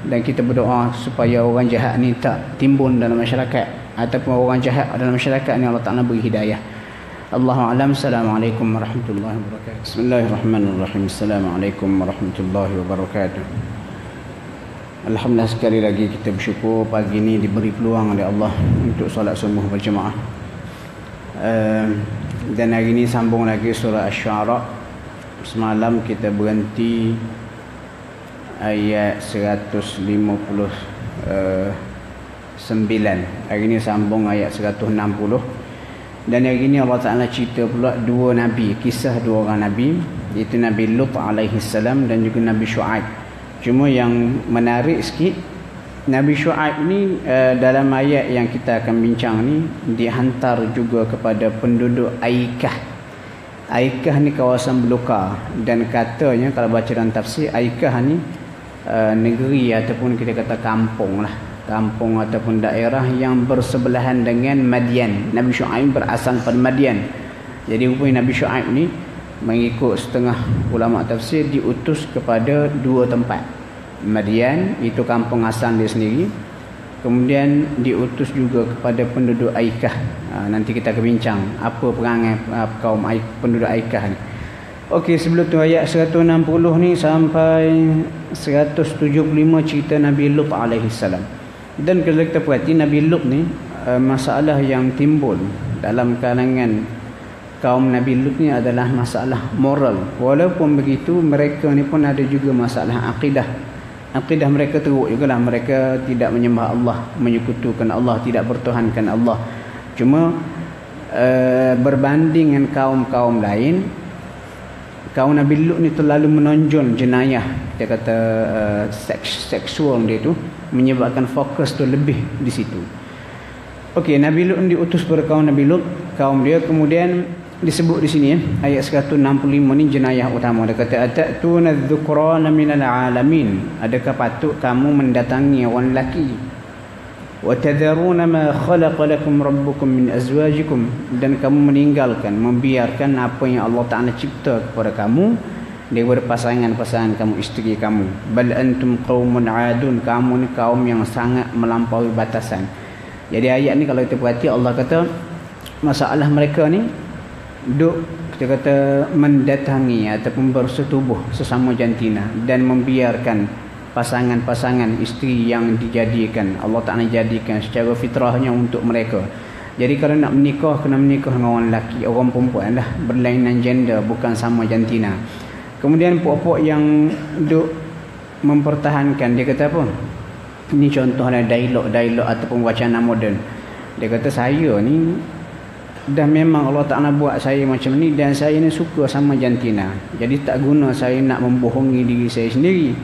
Dan kita berdoa supaya orang jahat ni tak timbul dalam masyarakat, ataupun orang jahat dalam masyarakat ni Allah Ta'ala beri hidayah. Allahu a'lam. Assalamualaikum warahmatullahi wabarakatuh. Bismillahirrahmanirrahim. Assalamualaikum warahmatullahi wabarakatuh. Alhamdulillah, sekali lagi kita bersyukur pagi ini diberi peluang oleh Allah untuk solat subuh berjemaah. Dan hari ini sambung lagi surah Asy-Syu'ara. Semalam kita berhenti ayat 159. Hari ini sambung ayat 160. Dan hari ini Allah Ta'ala cerita pula dua Nabi, kisah dua orang Nabi, iaitu Nabi Lut alaihissalam dan juga Nabi Syu'aib. Cuma yang menarik sikit, Nabi Syu'aib ni dalam ayat yang kita akan bincang ni, dihantar juga kepada penduduk Aikah. Aikah ni kawasan belukar, dan katanya kalau baca dalam tafsir, Aikah ni negeri ataupun kita kata kampung lah, kampung ataupun daerah yang bersebelahan dengan Madian. Nabi Syu'aib berasal pada Madian. Jadi rupanya Nabi Syu'aib ni mengikut setengah ulama tafsir diutus kepada dua tempat. Madian, itu kampung asal dia sendiri. Kemudian diutus juga kepada penduduk Aikah. Nanti kita akan bincang apa perangai kaum penduduk Aikah ni. Okey, sebelum tu ayat 160 ni sampai 175 cerita Nabi Lut alaihissalam. Dan kalau kita perhati Nabi Lut ni, masalah yang timbul dalam kalangan kaum Nabi Lut ni adalah masalah moral. Walaupun begitu, mereka ni pun ada juga masalah akidah. Akidah mereka teruk jugalah. Mereka tidak menyembah Allah, menyekutukan Allah, tidak bertuhankan Allah. Cuma berbanding dengan kaum-kaum lain, kaum Nabi Lut ni terlalu menonjol jenayah, dia kata seksual dia tu, menyebabkan fokus tu lebih di situ. Okey, Nabi Lut diutus pada kaum Nabi Lut, kaum dia. Kemudian disebut di sini ayat 165 ni jenayah utama. Dia kata atatuna adh-dhukrana minal alamin, adakah patut kamu mendatangi orang lelaki, wa tadharuna ma khalaqa lakum rabbukum min azwajikum, dan kamu meninggalkan, membiarkan apa yang Allah Ta'ala cipta kepada kamu daripada pasangan-pasangan kamu, isteri kamu. Bal antum qaumun adun, kamu ni kaum yang sangat melampaui batasan. Jadi ayat ni kalau kita perhati, Allah kata masalah mereka ni duk, kita kata mendatangi ataupun bersetubuh sesama jantina dan membiarkan pasangan-pasangan isteri yang dijadikan, Allah Ta'ala jadikan secara fitrahnya untuk mereka. Jadi kalau nak menikah, kena menikah dengan orang lelaki, orang perempuan lah, berlainan gender, bukan sama jantina. Kemudian puak-puak yang duk mempertahankan, dia kata apa? Ini contohnya dialog ataupun wacana moden. Dia kata saya ni dah memang Allah Ta'ala buat saya macam ni, dan saya ni suka sama jantina. Jadi tak guna saya nak membohongi diri saya sendiri.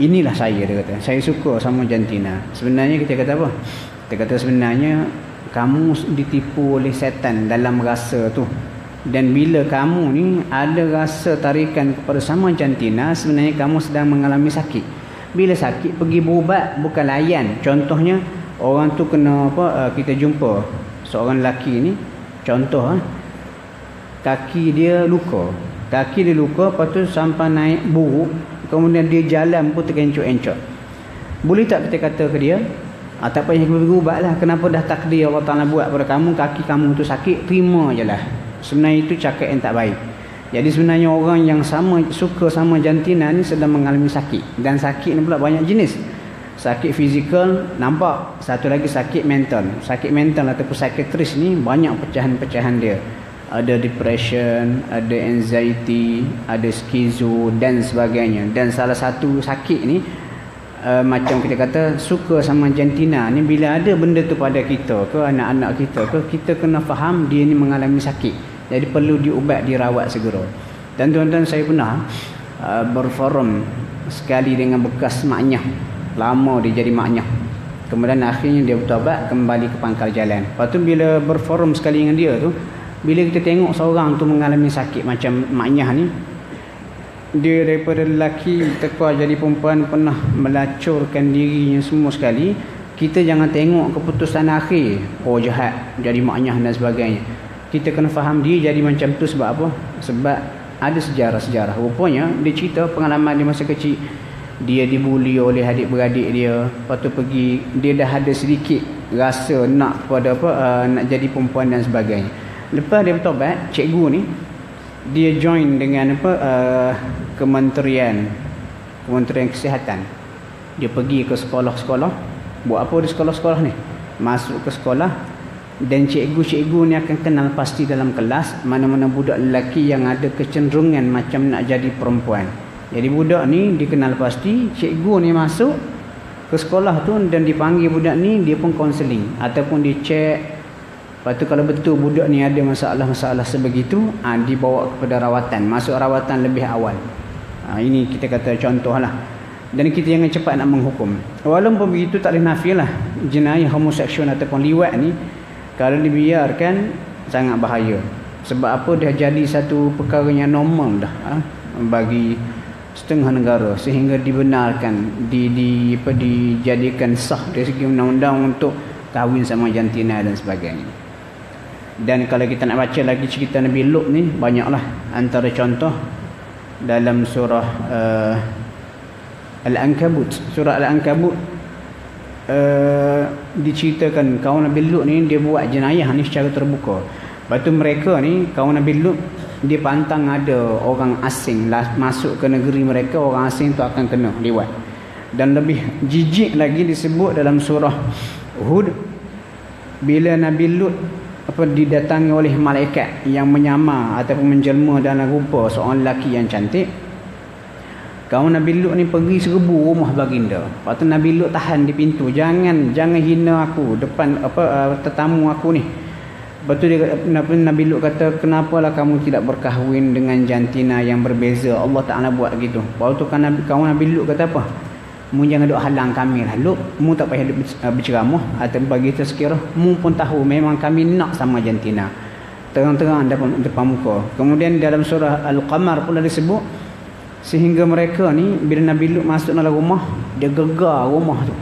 Inilah saya, dia kata. Saya suka sama jantina. Sebenarnya kita kata apa? Kita kata sebenarnya kamu ditipu oleh setan dalam rasa tu. Dan bila kamu ni ada rasa tarikan kepada sama jantina, sebenarnya kamu sedang mengalami sakit. Bila sakit, pergi berubat, bukan layan. Contohnya, orang tu kena apa? Kita jumpa seorang lelaki ni, contoh kaki dia luka. Kaki dia luka, lepas tu sampai naik buruk, kemudian dia jalan pun terkencok-encok. Boleh tak kita kata ke dia, tak payah berubat lah, kenapa dah takdir Allah Ta'ala buat pada kamu, kaki kamu tu sakit, terima je lah. Sebenarnya itu cakap yang tak baik. Jadi sebenarnya orang yang suka sama jantina ni sedang mengalami sakit. Dan sakit ni pula banyak jenis. Sakit fizikal nampak, satu lagi sakit mental. Sakit mental ataupun psikiatris ni banyak pecahan-pecahan dia. Ada depression, ada anxiety, ada skizo dan sebagainya. Dan salah satu sakit ni macam kita kata suka sama jantina ni, bila ada benda tu pada kita ke anak-anak kita ke, kita kena faham dia ni mengalami sakit. Jadi perlu diubat, dirawat segera. Dan tuan-tuan, saya pernah berforum sekali dengan bekas maknya. Lama dia jadi maknya. Kemudian akhirnya dia bertaubat, kembali ke pangkal jalan. Lepas tu bila berforum sekali dengan dia tu, bila kita tengok seorang tu mengalami sakit macam maknya ni, dia daripada lelaki tekua jadi perempuan, pernah melacurkan dirinya semua sekali, kita jangan tengok keputusan akhir, oh jahat jadi maknya dan sebagainya. Kita kena faham dia jadi macam tu sebab apa? Sebab ada sejarah-sejarah. Rupanya dia cerita pengalaman dia masa kecil, dia dibuli oleh adik-beradik dia. Lepas tu pergi, dia dah ada sedikit rasa nak pada nak jadi perempuan dan sebagainya. Lepas dia bertobat, cikgu ni dia join dengan Kementerian Kesihatan. Dia pergi ke sekolah-sekolah. Buat apa di sekolah-sekolah ni? Masuk ke sekolah, dan cikgu-cikgu ni akan kenal pasti dalam kelas mana-mana budak lelaki yang ada kecenderungan macam nak jadi perempuan. Jadi budak ni dikenal pasti, cikgu ni masuk ke sekolah tu dan dipanggil budak ni, dia pun kaunseling ataupun dia cek. Lepas tu kalau betul budak ni ada masalah-masalah sebegitu, dibawa kepada rawatan, masuk rawatan lebih awal. Ini kita kata contoh lah. Dan kita jangan cepat nak menghukum. Walaupun begitu tak boleh nafilah, jenayah homoseksual ataupun liwat ni kalau dibiarkan sangat bahaya. Sebab apa? Dah jadi satu perkara yang normal dah bagi setengah negara, sehingga dibenarkan, dijadikan sah dari segi undang-undang untuk kahwin sama jantina dan sebagainya. Dan kalau kita nak baca lagi cerita Nabi Lut ni, banyaklah. Antara contoh dalam surah Al-Ankabut. Surah Al-Ankabut diceritakan kaum Nabi Lut ni dia buat jenayah ni secara terbuka. Lepas tu mereka ni, kaum Nabi Lut, dia pantang ada orang asing masuk ke negeri mereka, orang asing tu akan kena liwat. Dan lebih jijik lagi disebut dalam surah Hud, bila Nabi Lut didatangi oleh malaikat yang menyamar ataupun menjelma dalam rupa seorang lelaki yang cantik. Kaum Nabi Lut ni pergi serbu rumah baginda. Lepas tu Nabi Lut tahan di pintu, jangan hina aku depan tetamu aku ni. Lepas tu Nabi Lut kata, kenapalah kamu tidak berkahwin dengan jantina yang berbeza? Allah Ta'ala buat gitu. Lepas tu kaum Nabi Lut kata apa? Mu jangan duk halang kami lah Lut, mu tak payah berceramah atau bagi tazkirah, mu pun tahu memang kami nak sama jantina, terang-terang depan muka. Kemudian dalam surah Al-Qamar pula disebut, sehingga mereka ni bila Nabi Lut masuk dalam rumah, dia gegar rumah tu,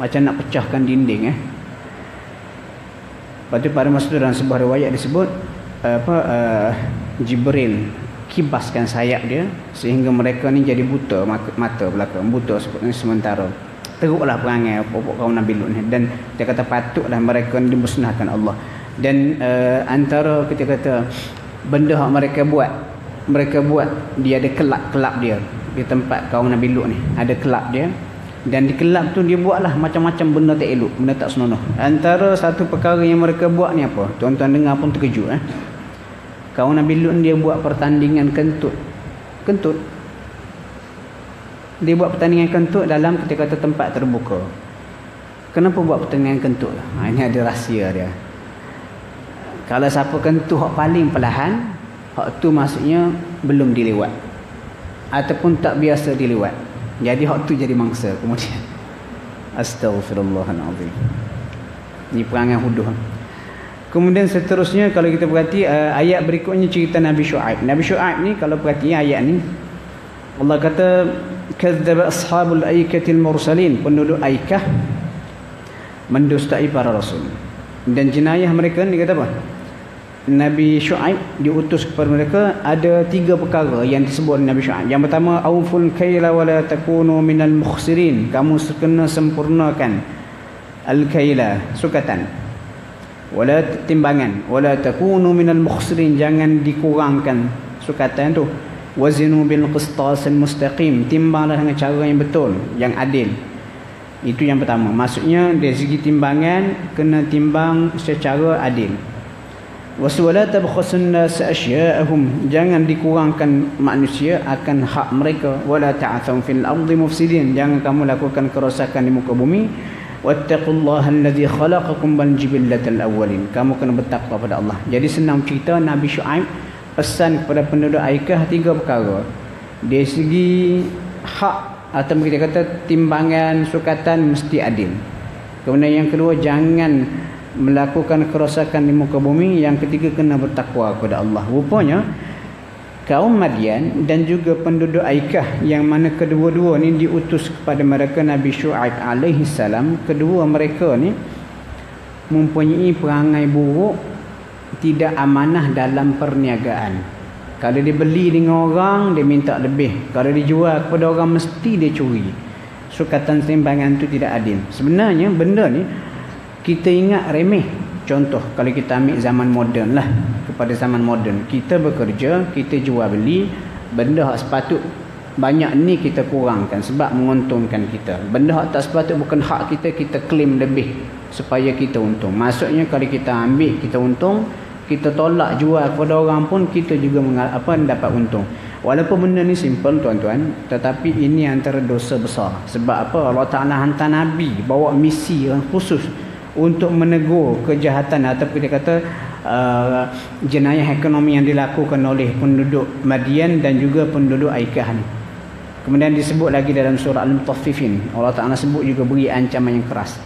macam nak pecahkan dinding. Lepas tu pada masa tu dalam sebuah riwayat disebut Jibril kibaskan sayap dia sehingga mereka ni jadi buta mata belakang, buta sementara. Teruklah perangai pokok kaum Nabi Lut ni, dan dia kata patutlah mereka ni dimusnahkan Allah. Dan antara kita kata benda yang mereka buat, dia ada kelab dia di tempat kaum Nabi Lut ni, ada kelab dia. Dan di kelab tu dia buatlah macam-macam benda tak elok, benda tak senonoh. Antara satu perkara yang mereka buat ni apa? Tuan-tuan dengar pun terkejut. Kaum Nabi Lut dia buat pertandingan kentut. Dia buat pertandingan kentut dalam kita kata tempat terbuka. Kenapa buat pertandingan kentut? Ini ada rahsia dia. Kalau siapa kentut hak paling perlahan, hak tu maksudnya belum dilewat ataupun tak biasa dilewat. Jadi hak tu jadi mangsa kemudian. Astaghfirullahalazim. Ini perangai huduh. Kemudian seterusnya kalau kita perhati ayat berikutnya cerita Nabi Syuaib. Nabi Syuaib ni kalau perhati ayat ni, Allah kata kadzdzaba ashabul aikatil mursalin, penduduk Aikah mendustai para rasul. Dan jenayah mereka ni kata apa? Nabi Syuaib diutus kepada mereka, ada 3 perkara yang disebut Nabi Syuaib. Yang pertama, auful kaila wala takunu minal mukhsirin, kamu kena sempurnakan al-kaila, sukatan, wala timbangan, wala takunu minal mukhsirin, jangan dikurangkan sukatan tu. Wazinu bil qistasil mustaqim, timbanglah dengan cara yang betul, yang adil. Itu yang pertama. Maksudnya dari segi timbangan kena timbang secara adil. Waswala tabkhasun nas asya'ahum, jangan dikurangkan manusia akan hak mereka. Wala ta'thaw fil ardi mufsidin, jangan kamu lakukan kerosakan di muka bumi wattaqullaha allazi khalaqakum wal jibillatal awwalin. Kamu kena bertakwa pada Allah. Jadi senang cerita, Nabi Syuaib pesan kepada penduduk Aikah 3 perkara. Dari segi hak atau kita kata timbangan sukatan mesti adil. Kemudian yang kedua, jangan melakukan kerosakan di muka bumi. Yang ketiga, kena bertakwa kepada Allah. Rupanya kaum Madian dan juga penduduk Aikah yang mana kedua-dua ni diutus kepada mereka Nabi Syuaib alaihi salam, kedua mereka ni mempunyai perangai buruk, tidak amanah dalam perniagaan. Kalau dia beli dengan orang, dia minta lebih. Kalau dia jual kepada orang, mesti dia curi. Sukatan timbangan tu tidak adil. Sebenarnya benda ni kita ingat remeh. Contoh, kalau kita ambil zaman moden lah, kepada zaman moden, kita bekerja, kita jual beli, benda hak sepatut banyak ni kita kurangkan sebab menguntungkan kita. Benda hak tak sepatut bukan hak kita, kita claim lebih supaya kita untung. Maksudnya kalau kita ambil, kita untung, kita tolak jual kepada orang pun kita juga dapat untung. Walaupun benda ni simple tuan-tuan, tetapi ini antara dosa besar. Sebab apa? Allah Ta'ala hantar Nabi bawa misi yang khusus untuk menegur kejahatan atau kita kata jenayah ekonomi yang dilakukan oleh penduduk Madian dan juga penduduk Aikah ni. Kemudian disebut lagi dalam surah Al-Mutaffifin, Allah Ta'ala sebut juga beri ancaman yang keras.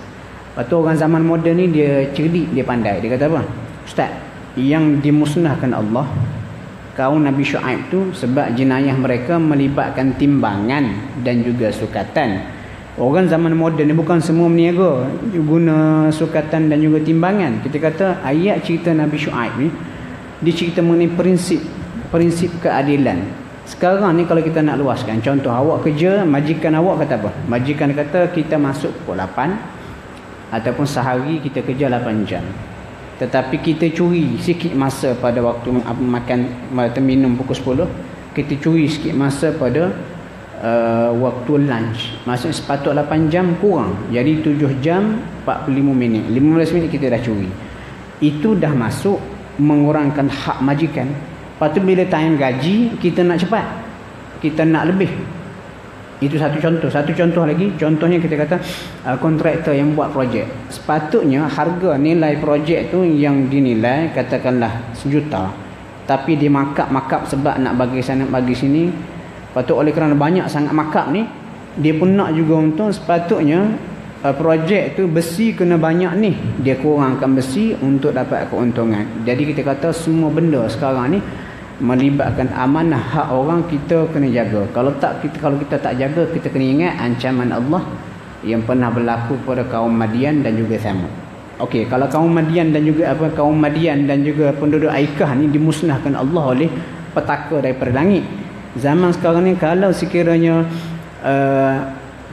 Lepas tu orang zaman moden ni dia cerdik, dia pandai. Dia kata apa? Ustaz, yang dimusnahkan Allah kaum Nabi Syuaib tu sebab jenayah mereka melibatkan timbangan dan juga sukatan. Orang zaman moden ni bukan semua meniaga, guna sukatan dan juga timbangan. Kita kata ayat cerita Nabi Syuaib ni, dia cerita mengenai prinsip keadilan. Sekarang ni kalau kita nak luaskan, contoh awak kerja, majikan awak kata apa? Majikan kata kita masuk pukul 8 ataupun sehari kita kerja 8 jam. Tetapi kita curi sikit masa pada waktu makan atau minum pukul 10, kita curi sikit masa pada waktu lunch. Maksudnya sepatut 8 jam kurang, jadi 7 jam 45 minit, 15 minit kita dah curi. Itu dah masuk mengurangkan hak majikan. Lepas tu bila time gaji, kita nak cepat, kita nak lebih. Itu satu contoh. Satu contoh lagi, contohnya kita kata kontraktor yang buat projek, sepatutnya harga nilai projek tu yang dinilai katakanlah 1 juta, tapi dia markup sebab nak bagi sana bagi sini. Patut oleh kerana banyak sangat markup ni, dia pun nak juga untung. Sepatutnya projek tu besi kena banyak ni, dia kurangkan besi untuk dapat keuntungan. Jadi kita kata semua benda sekarang ni melibatkan amanah hak orang, kita kena jaga. Kalau kita tak jaga, kita kena ingat ancaman Allah yang pernah berlaku pada kaum Madian dan juga Thamud. Okey, kalau kaum Madian dan juga penduduk Aikah ni dimusnahkan Allah oleh petaka daripada langit. Zaman sekarang ni kalau sekiranya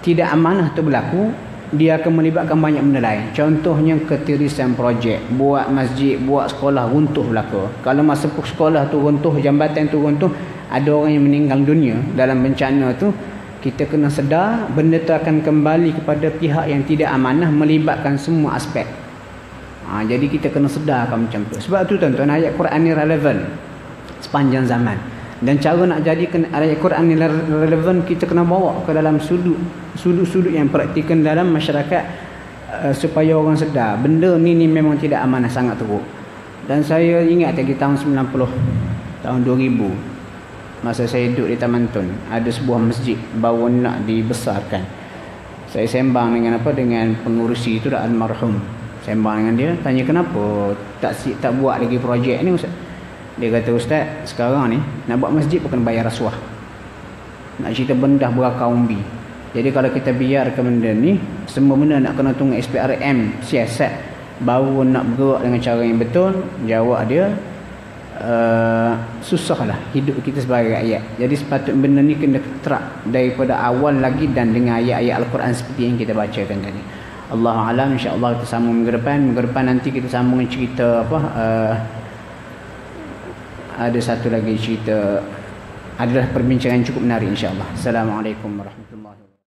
tidak amanah tu berlaku, dia akan melibatkan banyak benda lain. Contohnya ketirisan projek, buat masjid, buat sekolah runtuh belaka. Kalau masa sekolah tu runtuh, jambatan tu runtuh, ada orang yang meninggal dunia dalam bencana tu, kita kena sedar benda tu akan kembali kepada pihak yang tidak amanah, melibatkan semua aspek. Jadi kita kena sedarkan macam tu. Sebab tu tuan-tuan, ayat Quran ni relevan sepanjang zaman. Dan cara nak jadikan ayat Quran ni relevan, kita kena bawa ke dalam sudut-sudut yang praktikal dalam masyarakat, supaya orang sedar benda ni memang tidak amanah, sangat teruk. Dan saya ingat lagi tahun 90, tahun 2000, masa saya duduk di Taman Tun, ada sebuah masjid baru nak dibesarkan. Saya sembang dengan pengurusi itu, dah almarhum. Sembang dengan dia, tanya kenapa tak buat lagi projek ni Ustaz. Dia kata, Ustaz, sekarang ni nak buat masjid bukan bayar rasuah, nak cerita benda berakau-umbi. Jadi kalau kita biarkan benda ni, semua benda nak kena tunggu SPRM siasat baru nak bergerak dengan cara yang betul. Jawab dia, susahlah hidup kita sebagai rakyat. Jadi sepatutnya benda ni kena terap daripada awal lagi, dan dengan ayat-ayat Al-Quran seperti yang kita bacakan tadi. Allahu a'lam. InsyaAllah kita sambung minggu depan nanti kita sambung cerita ada satu lagi cerita, adalah perbincangan cukup menarik insya-Allah. Assalamualaikum warahmatullahi wabarakatuh.